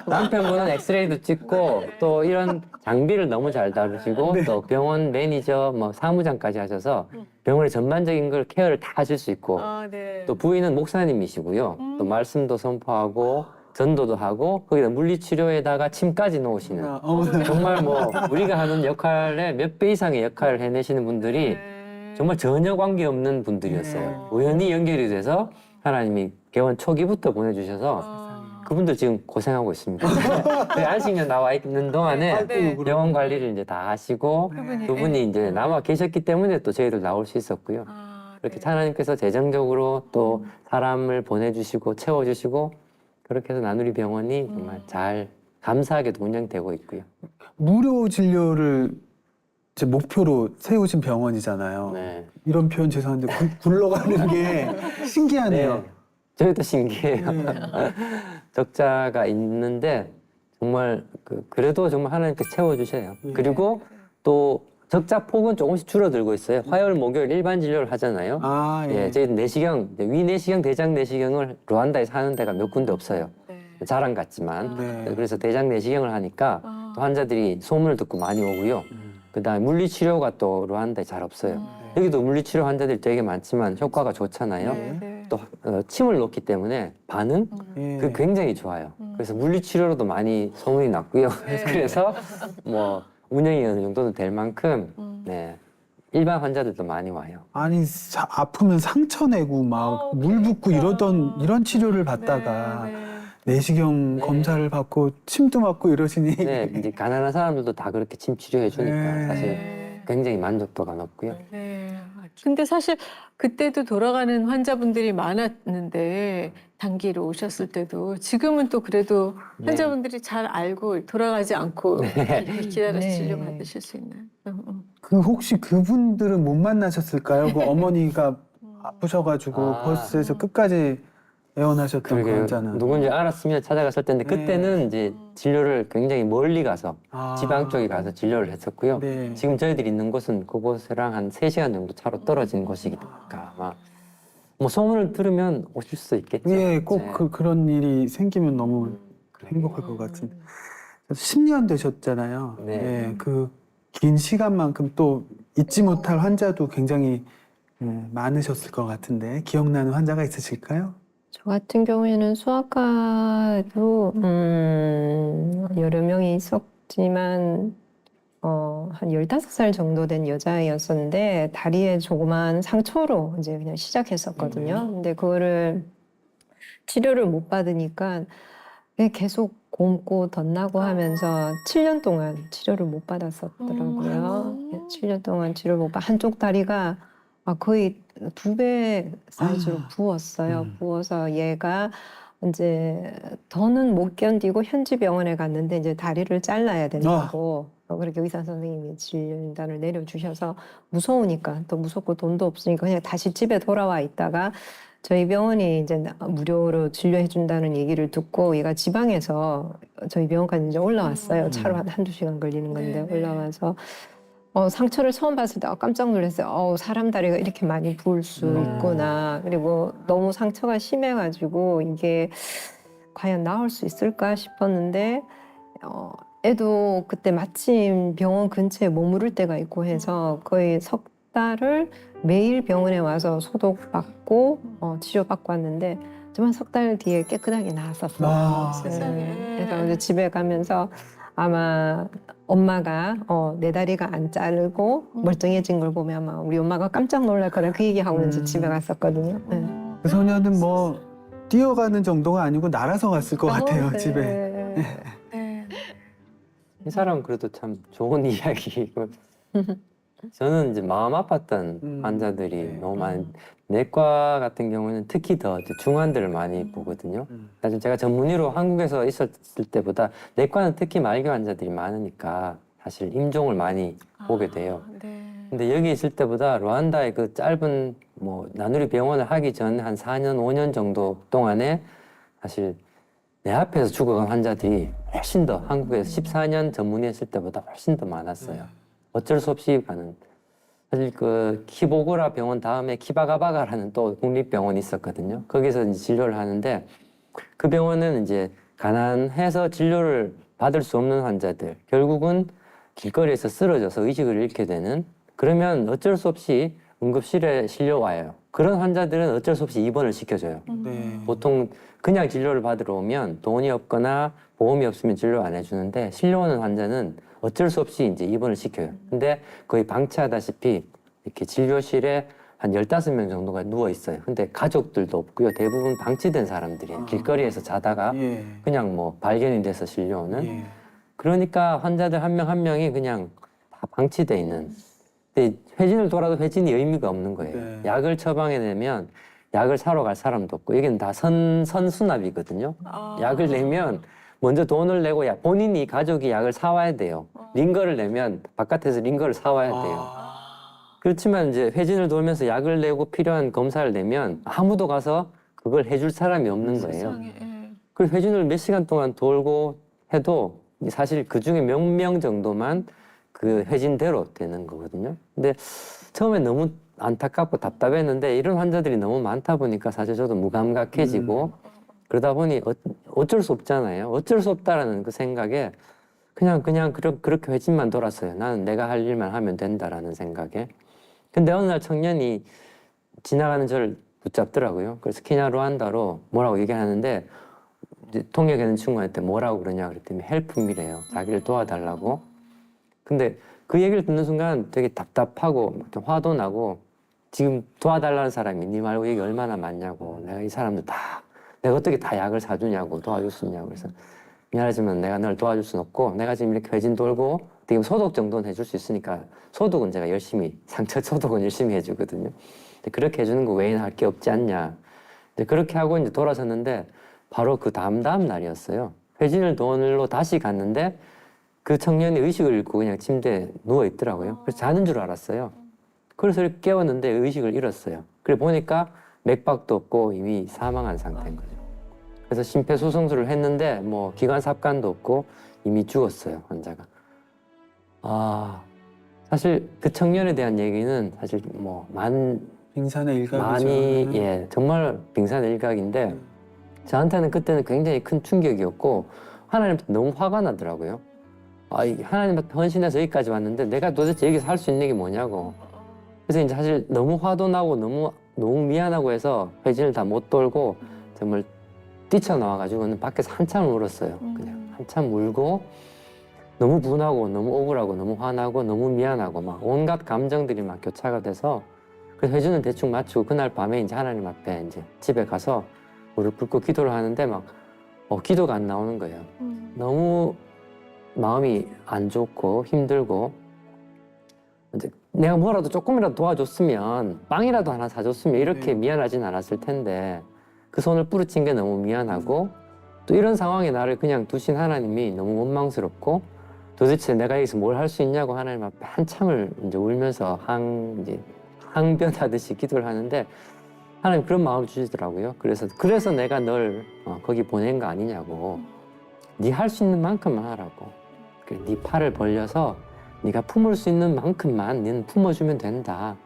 남편분은 엑스레이도 찍고 또 이런 장비를 너무 잘 다루시고 또 병원 매니저 뭐 사무장까지 하셔서 병원의 전반적인 걸 케어를 다 하실 수 있고 네. 또 부인은 목사님이시고요. 또 말씀도 선포하고 전도도 하고 거기다 물리치료에다가 침까지 놓으시는 정말 뭐 우리가 하는 역할의 몇 배 이상의 역할을 해내시는 분들이 정말 전혀 관계없는 분들이었어요. 네. 우연히 연결이 돼서 하나님이 개원 초기부터 보내주셔서 그분들 지금 고생하고 있습니다. 네, 안식년 나와 있는 동안에 네. 병원 관리를 이제 다 하시고 그분이, 두 분이 이제 네. 남아 계셨기 때문에 또 저희들 나올 수 있었고요. 그렇게 네. 하나님께서 재정적으로 또 사람을 보내주시고 채워주시고 그렇게 해서 나누리 병원이 정말 잘 감사하게도 운영되고 있고요. 무료 진료를 이제 목표로 세우신 병원이잖아요. 네. 이런 표현 죄송한데 굴러가는 게 신기하네요. 네. 저희도 신기해요. 네. 적자가 있는데 정말 그래도 정말 하나님께서 채워주셔요. 예. 그리고 또 적자 폭은 조금씩 줄어들고 있어요. 화요일, 목요일 일반 진료를 하잖아요. 아, 예. 예, 저희 내시경, 위 내시경, 대장 내시경을 루안다에서 하는 데가 몇 군데 없어요. 네. 자랑 같지만. 네. 그래서 대장 내시경을 하니까 또 환자들이 소문을 듣고 많이 오고요. 그다음에 물리치료가 또 루안다에 잘 없어요. 여기도 물리치료 환자들이 되게 많지만 효과가 좋잖아요. 네. 또 침을 놓기 때문에 반응 예. 그 굉장히 좋아요. 그래서 물리치료로도 많이 소문이 났고요. 네. 그래서 뭐 운영이 어느 정도는 될 만큼 네 일반 환자들도 많이 와요. 아니 아프면 상처 내고 막 물 붓고 이러던 이런 치료를 받다가 네. 내시경 네. 검사를 받고 침도 맞고 이러시니 네, 이제 가난한 사람들도 다 그렇게 침 치료해 주니까 네. 사실 굉장히 만족도가 높고요. 네. 근데 사실 그때도 돌아가는 환자분들이 많았는데 단기로 오셨을 때도 지금은 또 그래도 네. 환자분들이 잘 알고 돌아가지 않고 기다려서 네. 진료 받으실 수 있나요? 그 혹시 그분들은 못 만나셨을까요? 그 어머니가 아프셔가지고 아. 버스에서 끝까지 애원하셨던 그 그러게요. 환자는 누군지 알았으면 찾아갔을 텐데 네. 그때는 이제 진료를 굉장히 멀리 가서 아. 지방 쪽에 가서 진료를 했었고요. 네. 지금 저희들이 있는 곳은 그곳이랑 한 3시간 정도 차로 떨어진 곳이니까 아마 뭐 소문을 들으면 오실 수 있겠죠. 예, 꼭 네. 그런 일이 생기면 너무 행복할 것 같은데 10년 되셨잖아요. 네. 예, 그 긴 시간만큼 또 잊지 못할 환자도 굉장히 많으셨을 것 같은데 기억나는 환자가 있으실까요? 저 같은 경우에는 수학과도 여러 명이 있었지만 한 15살 정도 된 여자아이였었는데 다리에 조그만 상처로 이제 그냥 시작했었거든요. 근데 그거를 치료를 못 받으니까 계속 곪고 덧나고 하면서 7년 동안 치료를 못 받았었더라고요. 7년 동안 치료를 못 받. 한쪽 다리가 거의 2배 사이즈로 부었어요. 부어서 얘가 이제 더는 못 견디고 현지 병원에 갔는데 이제 다리를 잘라야 된다고 그렇게 의사 선생님이 진단을 내려주셔서 무서우니까 또 무섭고 돈도 없으니까 그냥 다시 집에 돌아와 있다가 저희 병원이 이제 무료로 진료해 준다는 얘기를 듣고 얘가 지방에서 저희 병원까지 이제 올라왔어요. 차로 한 1~2시간 걸리는 건데 올라와서 상처를 처음 봤을 때 깜짝 놀랐어요. 사람 다리가 이렇게 많이 부을 수 있구나. 그리고 너무 상처가 심해가지고 이게 과연 나을 수 있을까 싶었는데 애도 그때 마침 병원 근처에 머무를 때가 있고 해서 거의 석 달을 매일 병원에 와서 소독받고 치료받고 왔는데 정말 석 달 뒤에 깨끗하게 나았었어요. 아, 세상에. 그래서 이제 집에 가면서 아마 엄마가 내 다리가 안 자르고 멀쩡해진 걸 보면 아마 우리 엄마가 깜짝 놀랄 거라 그 얘기하고 이제 집에 갔었거든요. 네. 그 소녀는 뭐 뛰어가는 정도가 아니고 날아서 갔을 것 같아요 네. 집에. 네. 이 사람은 그래도 참 좋은 이야기고 저는 이제 마음 아팠던 환자들이 네. 너무 많은 내과 같은 경우는 특히 더 이제 중환들을 많이 보거든요. 사실 제가 전문의로 한국에서 있었을 때보다 내과는 특히 말기 환자들이 많으니까 사실 임종을 많이 보게 돼요. 네. 근데 여기 있을 때보다 루안다의 그 짧은 뭐 나누리 병원을 하기 전 한 4년, 5년 정도 동안에 사실 내 앞에서 죽어간 환자들이 훨씬 더 한국에서 14년 전문의 했을 때보다 훨씬 더 많았어요. 어쩔 수 없이 가는. 사실 그 키보그라 병원 다음에 키바가바가라는 또 국립병원이 있었거든요. 거기서 이제 진료를 하는데 그 병원은 이제 가난해서 진료를 받을 수 없는 환자들, 결국은 길거리에서 쓰러져서 의식을 잃게 되는, 그러면 어쩔 수 없이 응급실에 실려와요. 그런 환자들은 어쩔 수 없이 입원을 시켜줘요. 네. 보통 그냥 진료를 받으러 오면 돈이 없거나 보험이 없으면 진료 안 해주는데 실려오는 환자는 어쩔 수 없이 이제 입원을 시켜요. 근데 거의 방치하다시피 이렇게 진료실에 한 15명 정도가 누워 있어요. 근데 가족들도 없고요. 대부분 방치된 사람들이에요. 길거리에서 자다가 예. 그냥 뭐 발견이 돼서 실려오는. 예. 그러니까 환자들 한 명 한 명이 그냥 다 방치돼 있는. 근데 회진을 돌아도 회진이 의미가 없는 거예요. 네. 약을 처방해내면 약을 사러 갈 사람도 없고 여기는 다 선수납이거든요. 약을 내면 먼저 돈을 내고 본인이 가족이 약을 사와야 돼요. 링거를 내면 바깥에서 링거를 사와야 돼요. 그렇지만 이제 회진을 돌면서 약을 내고 필요한 검사를 내면 아무도 가서 그걸 해줄 사람이 없는 거예요. 세상에, 예. 그리고 회진을 몇 시간 동안 돌고 해도 사실 그 중에 몇 명 정도만 그 회진대로 되는 거거든요. 근데 처음에 너무 안타깝고 답답했는데 이런 환자들이 너무 많다 보니까 사실 저도 무감각해지고 그러다 보니 어쩔 수 없잖아요. 어쩔 수 없다라는 그 생각에 그냥 그렇게 회진만 돌았어요. 나는 내가 할 일만 하면 된다라는 생각에. 근데 어느 날 청년이 지나가는 저를 붙잡더라고요. 그래서 케냐 루안다로 뭐라고 얘기하는데 이제 통역에 있는 친구한테 뭐라고 그러냐 그랬더니 헬프미래요. 자기를 도와달라고. 근데 그 얘기를 듣는 순간 되게 답답하고 좀 화도 나고 지금 도와달라는 사람이 니 말고 얘기 얼마나 많냐고 내가 이 사람들 다 내가 어떻게 다 약을 사주냐고 도와줄 수 있냐고 그래서 미안하지만 내가 널 도와줄 순 없고 내가 지금 이렇게 회진 돌고 지금 소독 정도는 해줄 수 있으니까 소독은 제가 열심히 상처 소독은 열심히 해주거든요. 근데 그렇게 해주는 거 외에는 할 게 없지 않냐. 근데 그렇게 하고 이제 돌아섰는데 바로 그 다음 날이었어요. 회진을 돈으로 다시 갔는데 그 청년이 의식을 잃고 그냥 침대에 누워 있더라고요. 그래서 자는 줄 알았어요. 그래서 이렇게 깨웠는데 의식을 잃었어요. 그래 보니까 맥박도 없고 이미 사망한 상태인 거죠. 그래서 심폐소생술을 했는데 뭐 기관 삽관도 없고 이미 죽었어요, 환자가. 아, 사실 그 청년에 대한 얘기는 사실 뭐 빙산의 일각이죠. 많이 예 정말 빙산의 일각인데 저한테는 그때는 굉장히 큰 충격이었고 하나님한테 너무 화가 나더라고요. 아, 하나님한테 헌신해서 여기까지 왔는데 내가 도대체 여기서 할 수 있는 게 뭐냐고. 그래서 이제 사실 너무 화도 나고 너무 미안하고 해서 회진을 다 못 돌고 정말 뛰쳐나와가지고는 밖에서 한참 울었어요. 그냥 한참 울고 너무 분하고 너무 억울하고 너무 화나고 너무 미안하고 막 온갖 감정들이 막 교차가 돼서 그래서 회진은 대충 마치고 그날 밤에 이제 하나님 앞에 이제 집에 가서 무릎 꿇고 기도를 하는데 막 기도가 안 나오는 거예요. 너무 마음이 안 좋고 힘들고 이제 내가 뭐라도 조금이라도 도와줬으면 빵이라도 하나 사줬으면 이렇게 미안하진 않았을 텐데 그 손을 부르친 게 너무 미안하고 또 이런 상황에 나를 그냥 두신 하나님이 너무 원망스럽고 도대체 내가 여기서 뭘 할 수 있냐고 하나님 앞에 한참을 이제 울면서 항변하듯이 기도를 하는데 하나님 그런 마음을 주시더라고요. 그래서 내가 널 거기 보낸 거 아니냐고. 네 할 수 있는 만큼만 하라고. 네 팔을 벌려서 네가 품을 수 있는 만큼만 너는 품어주면 된다.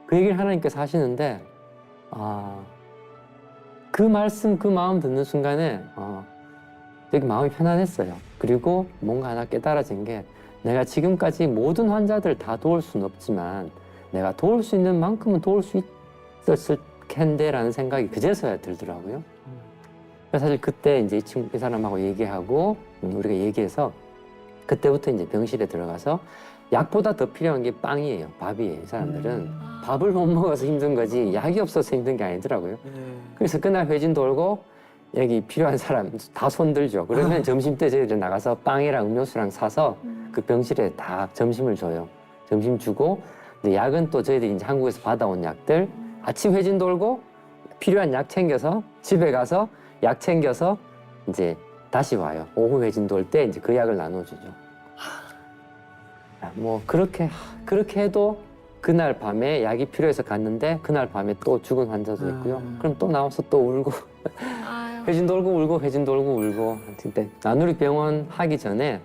그 얘기를 하나님께서 하시는데 그 말씀, 그 마음 듣는 순간에 되게 마음이 편안했어요. 그리고 뭔가 하나 깨달아진 게 내가 지금까지 모든 환자들 다 도울 수는 없지만 내가 도울 수 있는 만큼은 도울 수 있었을 텐데라는 생각이 그제서야 들더라고요. 그래서 사실 그때 이제 이 사람하고 얘기하고 우리가 얘기해서 그때부터 이제 병실에 들어가서 약보다 더 필요한 게 빵이에요. 밥이에요. 이 사람들은 밥을 못 먹어서 힘든 거지 약이 없어서 힘든 게 아니더라고요. 그래서 그날 회진 돌고 여기 필요한 사람 다 손들죠. 그러면 점심 때 저희들 나가서 빵이랑 음료수랑 사서 그 병실에 다 점심을 줘요. 점심 주고 근데 약은 또 저희들이 이제 한국에서 받아온 약들 아침 회진 돌고 필요한 약 챙겨서 집에 가서 약 챙겨서 이제 다시 와요. 오후 회진 돌 때 이제 그 약을 나눠주죠. 뭐 그렇게 해도 그날 밤에 약이 필요해서 갔는데 그날 밤에 또 죽은 환자도 있고요. 그럼 또 나와서 또 울고 회진 돌고 울고 회진 돌고 울고. 근데 나누리 병원 하기 전에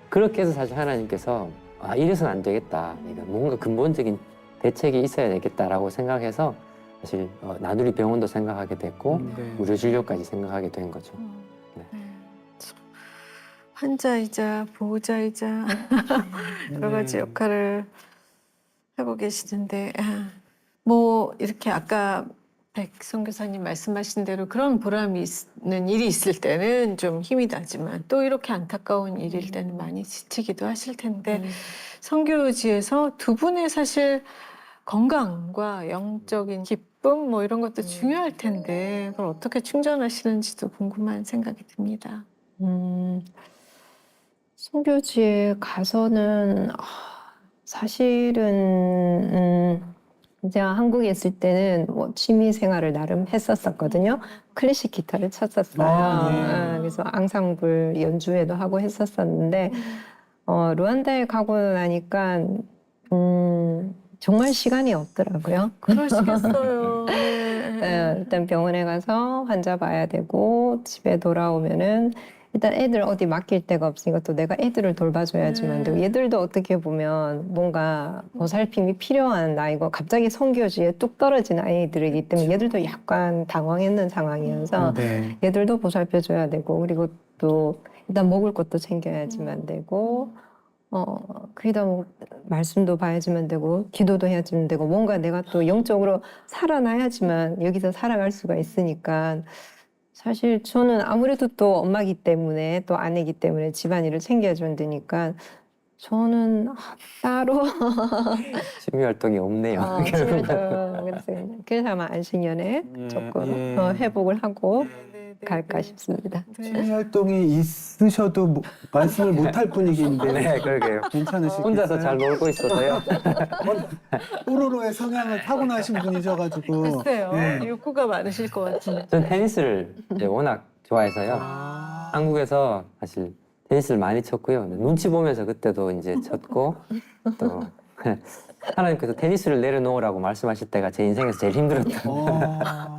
그렇게 해서 사실 하나님께서 이래서는 안 되겠다. 뭔가 근본적인 대책이 있어야 되겠다라고 생각해서 사실 나누리 병원도 생각하게 됐고 의료진료까지 생각하게 된 거죠. 환자이자 보호자이자 여러 가지 역할을 하고 계시는데 뭐 이렇게 아까 백 선교사님 말씀하신 대로 그런 보람이 있는 일이 있을 때는 좀 힘이 나지만 또 이렇게 안타까운 일일 때는 많이 지치기도 하실 텐데 선교지에서 두 분의 사실 건강과 영적인 기쁨 뭐 이런 것도 중요할 텐데 그걸 어떻게 충전하시는지도 궁금한 생각이 듭니다. 선교지에 가서는 사실은 제가 한국에 있을 때는 뭐 취미 생활을 나름 했었었거든요. 클래식 기타를 쳤었어요. 아, 네. 그래서 앙상블 연주회도 하고 했었었는데 루안다에 가고 나니까 정말 시간이 없더라고요. 그러시겠어요. 일단 병원에 가서 환자 봐야 되고 집에 돌아오면은 일단 애들 어디 맡길 데가 없으니까 또 내가 애들을 돌봐줘야지만 되고 얘들도 어떻게 보면 뭔가 보살핌이 필요한 나이고 갑자기 선교지에 뚝 떨어진 아이들이기 때문에 얘들도 약간 당황했는 상황이어서 네. 얘들도 보살펴줘야 되고 그리고 또 일단 먹을 것도 챙겨야지만 되고 그러다 뭐 말씀도 봐야지만 되고 기도도 해야지만 되고 뭔가 내가 또 영적으로 살아나야지만 여기서 살아갈 수가 있으니까 사실 저는 아무래도 또 엄마기 때문에 또 아내기 때문에 집안일을 챙겨줘야 되니까 저는 따로 취미 활동이 없네요. 그래서 아마 안식년에 예, 조금 예. 회복을 하고 갈까 싶습니다. 취미 활동이 있으셔도 말씀을 못할 분위기인데 네, 그러게요. 괜찮으시겠어요? 혼자서 잘 놀고 있어서요. 뽀로로의 성향을 타고나신 분이셔가지고. 글쎄요. 네. 욕구가 많으실 것 같은데. 전 테니스를 이제 워낙 좋아해서요. 아. 한국에서 사실 테니스를 많이 쳤고요. 눈치 보면서 그때도 이제 쳤고 또 하나님께서 테니스를 내려놓으라고 말씀하실 때가 제 인생에서 제일 힘들었던.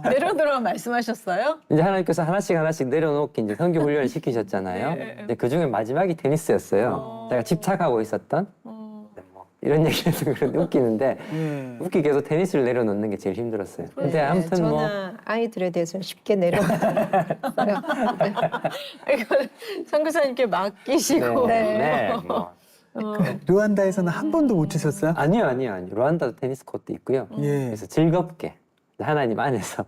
내려놓으라고 말씀하셨어요? 이제 하나님께서 하나씩 내려놓기 이제 선교 훈련을 시키셨잖아요. 근데 그 중에 마지막이 테니스였어요. 제가 집착하고 있었던. 네, 뭐 이런 얘기해서 그런데 웃기는데 예. 웃기게도 테니스를 내려놓는 게 제일 힘들었어요. 근데 아무튼 뭐 저는 아이들에 대해서는 쉽게 내려가요. 이거는 선교사님께 맡기시고. 네, 뭐. 르완다에서는 한 번도 못 치셨어요? 아니요. 루안다도 테니스 코트 있고요. 예. 그래서 즐겁게 하나님 안에서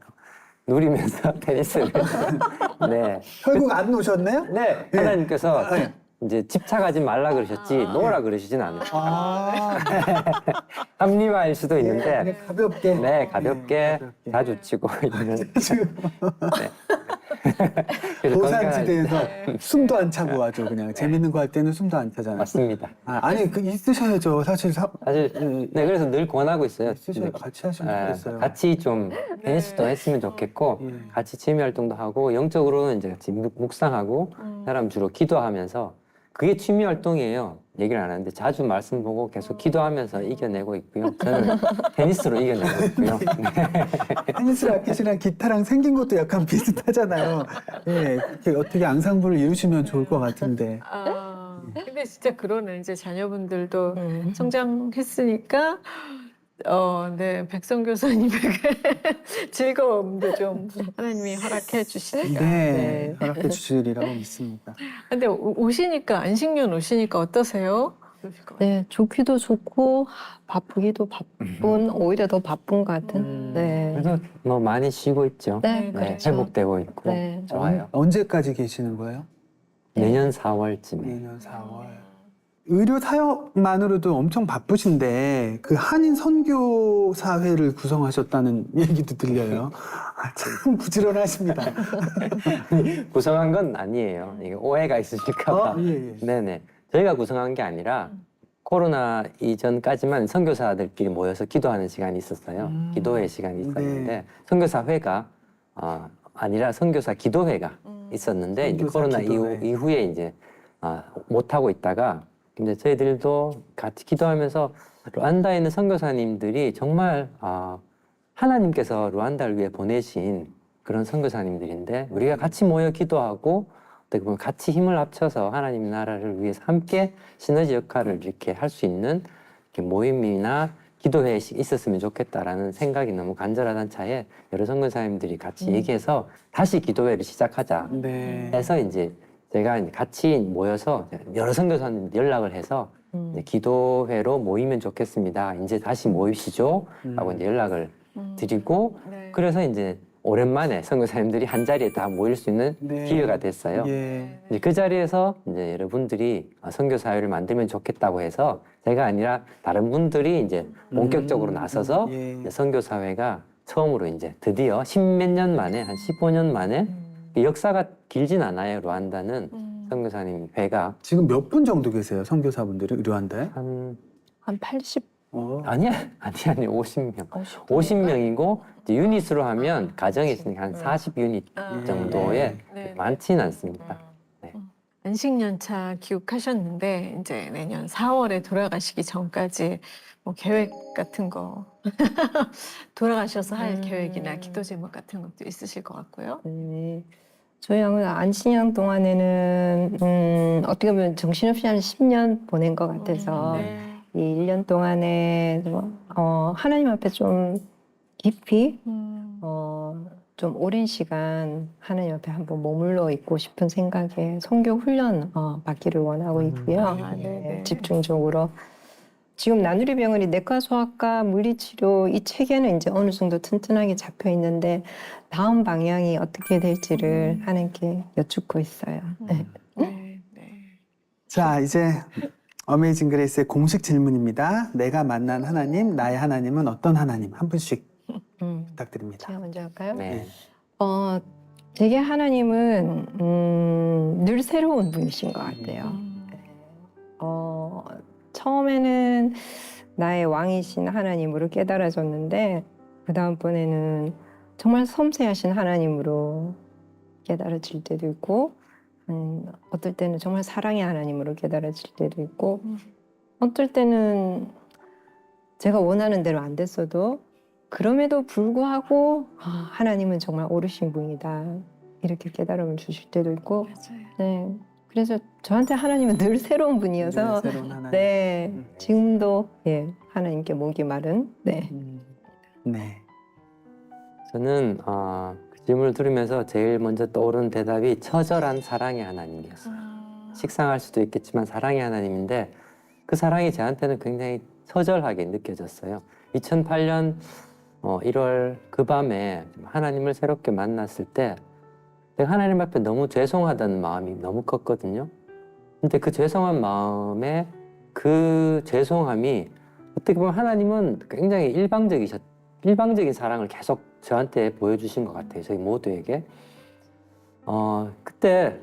누리면서 테니스를. 네. 결국 안 놓으셨네요? 네. 예. 하나님께서 네. 이제 집착하지 말라 그러셨지 놓으라 그러시진 않으요 아, 합리화일 수도 있는데 그냥 가볍게. 네, 가볍게 가볍게. 자주 치고 있는. 지금 그래서 고산지대에서 숨도 안 차고 아주 그냥 재밌는 거 할 때는 숨도 안 차잖아요. 맞습니다. 아니 그 있으셔야죠. 사실 사실 네 그래서 늘 권하고 있어요. 있으셔야 같이 하시면 좋겠어요. 같이 좀 테니스도 했으면 좋겠고 예. 같이 취미 활동도 하고 영적으로는 이제 같이 묵상하고 사람 주로 기도하면서 그게 취미 활동이에요. 얘기를 안 하는데 자주 말씀 보고 계속 기도하면서 이겨내고 있고요. 저는 테니스로 이겨내고 있고요. 테니스 라켓이랑 기타랑 생긴 것도 약간 비슷하잖아요. 예, 그렇게 어떻게 앙상블을 이루시면 좋을 것 같은데. 근데 진짜 그러네. 이제 자녀분들도 성장했으니까, 네, 백성 교사님에게 즐거움도 좀 하나님이 허락해 주시니까. 네, 허락해 주시리라고 믿습니다. 근데 오시니까, 안식년 오시니까 어떠세요? 네, 좋기도 좋고 바쁘기도 바쁜 오히려 더 바쁜 것 같은. 네. 그래서 뭐 많이 쉬고 있죠. 네, 그렇죠. 회복되고 있고 네. 좋아요. 언제까지 계시는 거예요? 내년 4월쯤에. 내년 4월. 의료 사역만으로도 엄청 바쁘신데 그 한인 선교 사회를 구성하셨다는 얘기도 들려요. 참 부지런하십니다. 구성한 건 아니에요. 이게 오해가 있으실까봐. 예. 네네. 저희가 구성한 게 아니라 코로나 이전까지만 선교사들끼리 모여서 기도하는 시간이 있었어요. 기도회 시간이 있었는데 네. 선교사회가 아니라 선교사 기도회가 있었는데 이제 선교사 코로나 기도회. 이후에 이제 못 하고 있다가 근데 저희들도 같이 기도하면서 루안다에 있는 선교사님들이 정말 하나님께서 루안다를 위해 보내신 그런 선교사님들인데 우리가 같이 모여 기도하고 어떻게 보면 같이 힘을 합쳐서 하나님 나라를 위해서 함께 시너지 역할을 이렇게 할 수 있는 이렇게 모임이나 기도회에 있었으면 좋겠다라는 생각이 너무 간절하단 차에 여러 선교사님들이 같이 얘기해서 다시 기도회를 시작하자 네. 해서 이제 제가 이제 같이 모여서 여러 선교사님 연락을 해서 이제 기도회로 모이면 좋겠습니다. 이제 다시 모이시죠? 라고 이제 연락을 드리고 네. 네. 그래서 이제 오랜만에 선교사님들이 한 자리에 다 모일 수 있는 네. 기회가 됐어요. 예. 이제 그 자리에서 이제 여러분들이 선교 사회를 만들면 좋겠다고 해서 제가 아니라 다른 분들이 이제 본격적으로 나서서 예. 이제 선교 사회가 처음으로 이제 드디어 십몇 년 만에 한 15년 만에 역사가 길진 않아요. 루안다는 선교사님 회가 지금 몇 분 정도 계세요, 선교사분들이 루안다에? 한 한 80. 아니야 50명. 50명이고 유닛으로 하면 가정이 있으니까 한 40유닛 정도의 네. 많지는 않습니다. 안식년차 기획하셨는데 이제 내년 4월에 돌아가시기 전까지 뭐 계획 같은 거 돌아가셔서 할 계획이나 기도 제목 같은 것도 있으실 것 같고요. 네. 저희 아무래도 안신양 동안에는 어떻게 보면 정신없이 한 10년 보낸 것 같아서 네. 이 1년 동안에 하나님 앞에 좀 깊이 좀 오랜 시간 하나님 앞에 한번 머물러 있고 싶은 생각에 선교 훈련 받기를 원하고 있고요. 아, 네네. 집중적으로 지금 나누리 병원이 내과 소아과 물리치료 이 체계는 이제 어느 정도 튼튼하게 잡혀 있는데 다음 방향이 어떻게 될지를 하나님께 여쭙고 있어요. 네. 네. 네. 자, 이제 어메이징 그레이스의 공식 질문입니다. 내가 만난 하나님, 나의 하나님은 어떤 하나님? 한 분씩 부탁드립니다. 제가 먼저 할까요? 네. 제게 하나님은 늘 새로운 분이신 것 같아요. 처음에는 나의 왕이신 하나님으로 깨달아졌는데 그 다음번에는 정말 섬세하신 하나님으로 깨달아질 때도 있고 어떨 때는 정말 사랑의 하나님으로 깨달아질 때도 있고 어떨 때는 제가 원하는 대로 안 됐어도 그럼에도 불구하고 하나님은 정말 옳으신 분이다 이렇게 깨달음을 주실 때도 있고 맞아요. 네. 그래서 저한테 하나님은 늘 새로운 분이어서 새로운 하나님. 네, 지금도 하나님께 목이 마른 네. 네. 저는 그 질문을 들으면서 제일 먼저 떠오르는 대답이 처절한 사랑의 하나님이었어요. 식상할 수도 있겠지만 사랑의 하나님인데 그 사랑이 저한테는 굉장히 처절하게 느껴졌어요. 2008년 1월 그 밤에 하나님을 새롭게 만났을 때 내가 하나님 앞에 너무 죄송하다는 마음이 너무 컸거든요. 근데 그 죄송한 마음에 그 죄송함이 어떻게 보면 하나님은 굉장히 일방적인 사랑을 계속 저한테 보여주신 것 같아요. 저희 모두에게. 그때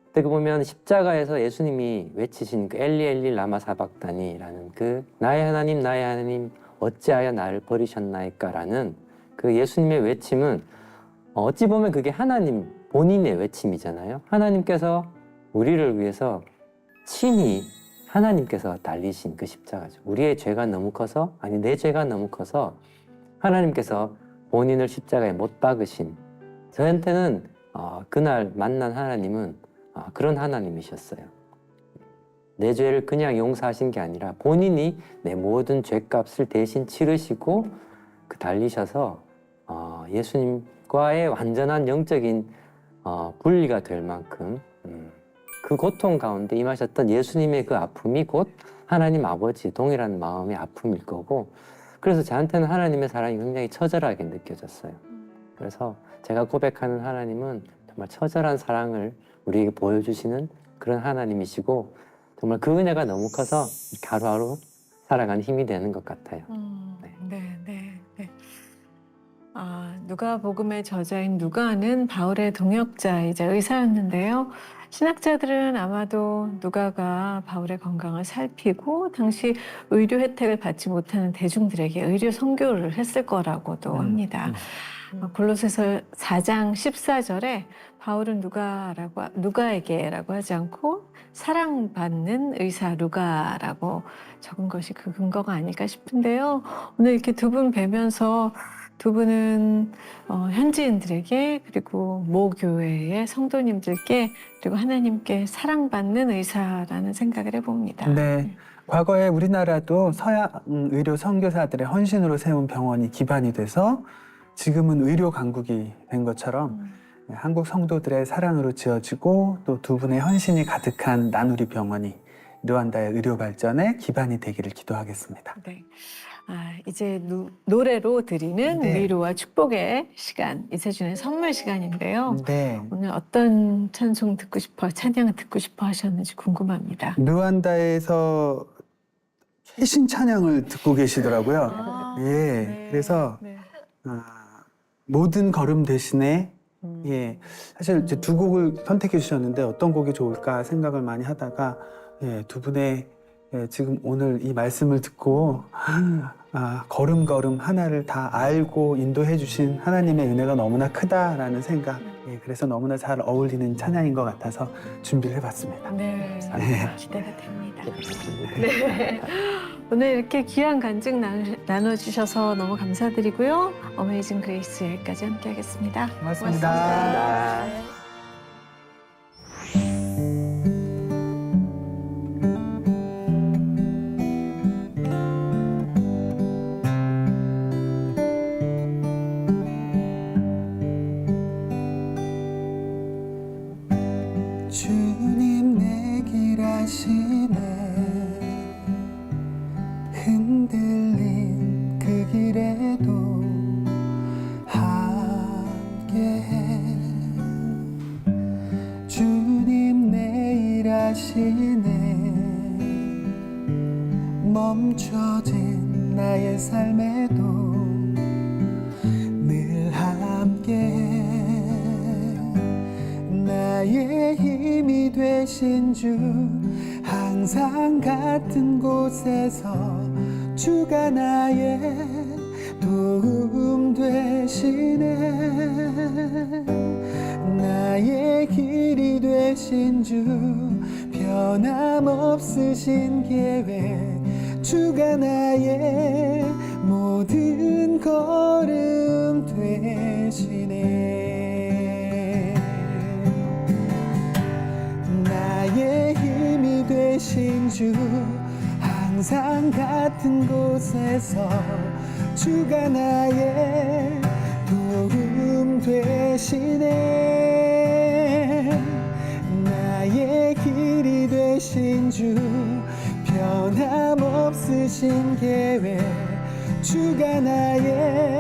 어떻게 보면 십자가에서 예수님이 외치신 그 엘리 엘리 라마 사박다니라는 그 나의 하나님 어찌하여 나를 버리셨나이까라는 그 예수님의 외침은 어찌 보면 그게 하나님 본인의 외침이잖아요. 하나님께서 우리를 위해서 친히 하나님께서 달리신 그 십자가죠. 우리의 죄가 너무 커서 내 죄가 너무 커서 하나님께서 본인을 십자가에 못 박으신 저한테는 그날 만난 하나님은 그런 하나님이셨어요. 내 죄를 그냥 용서하신 게 아니라 본인이 내 모든 죄값을 대신 치르시고 달리셔서 예수님과의 완전한 영적인 분리가 될 만큼 그 고통 가운데 임하셨던 예수님의 그 아픔이 곧 하나님 아버지 동일한 마음의 아픔일 거고 그래서 저한테는 하나님의 사랑이 굉장히 처절하게 느껴졌어요. 그래서 제가 고백하는 하나님은 정말 처절한 사랑을 우리에게 보여주시는 그런 하나님이시고 정말 그 은혜가 너무 커서 하루하루 살아가는 힘이 되는 것 같아요. 네. 누가복음의 저자인 누가는 바울의 동역자이자 의사였는데요. 신학자들은 아마도 누가가 바울의 건강을 살피고 당시 의료 혜택을 받지 못하는 대중들에게 의료 선교를 했을 거라고도 합니다. 골로새서 4장 14절에 바울은 누가에게라고 하지 않고 사랑받는 의사 누가라고 적은 것이 그 근거가 아닐까 싶은데요. 오늘 이렇게 두 분 뵈면서 두 분은 현지인들에게 그리고 모 교회의 성도님들께 그리고 하나님께 사랑받는 의사라는 생각을 해봅니다. 네. 과거에 우리나라도 서양 의료 선교사들의 헌신으로 세운 병원이 기반이 돼서 지금은 의료 강국이 된 것처럼 한국 성도들의 사랑으로 지어지고 또 두 분의 헌신이 가득한 나누리 병원이 루안다의 의료 발전에 기반이 되기를 기도하겠습니다. 네. 이제 노래로 드리는 네. 위로와 축복의 시간, 이세준의 선물 시간인데요. 네. 오늘 어떤 찬송 듣고 싶어, 찬양 듣고 싶어 하셨는지 궁금합니다. 르완다에서 최신 찬양을 듣고 계시더라고요. 예. 네. 그래서 네. 모든 걸음 대신에 예. 사실 이제 두 곡을 선택해 주셨는데 어떤 곡이 좋을까 생각을 많이 하다가 예, 두 분의 지금 오늘 이 말씀을 듣고 걸음걸음 하나를 다 알고 인도해 주신 하나님의 은혜가 너무나 크다라는 생각. 예, 그래서 너무나 잘 어울리는 찬양인 것 같아서 준비를 해봤습니다. 네. 네. 기대가 됩니다. 네. 오늘 이렇게 귀한 간증 나눠주셔서 너무 감사드리고요. 어메이징 그레이스 여기까지 함께하겠습니다. 고맙습니다. 주님 내 길 아시네 흔들린 그 길에도 함께해 주님 내 일 아시네 멈춰진 나의 삶에도 늘 함께해 나의 힘이 되신 주 항상 같은 곳에서 주가 나의 도움 되시네 나의 길이 되신 주 변함없으신 계획 주가 나의 모든 걸음 되시네 나의 힘이 되신 주 항상 같은 곳에서 주가 나의 도움 되시네 나의 길이 되신 주 변함없으신 계획 주가 나의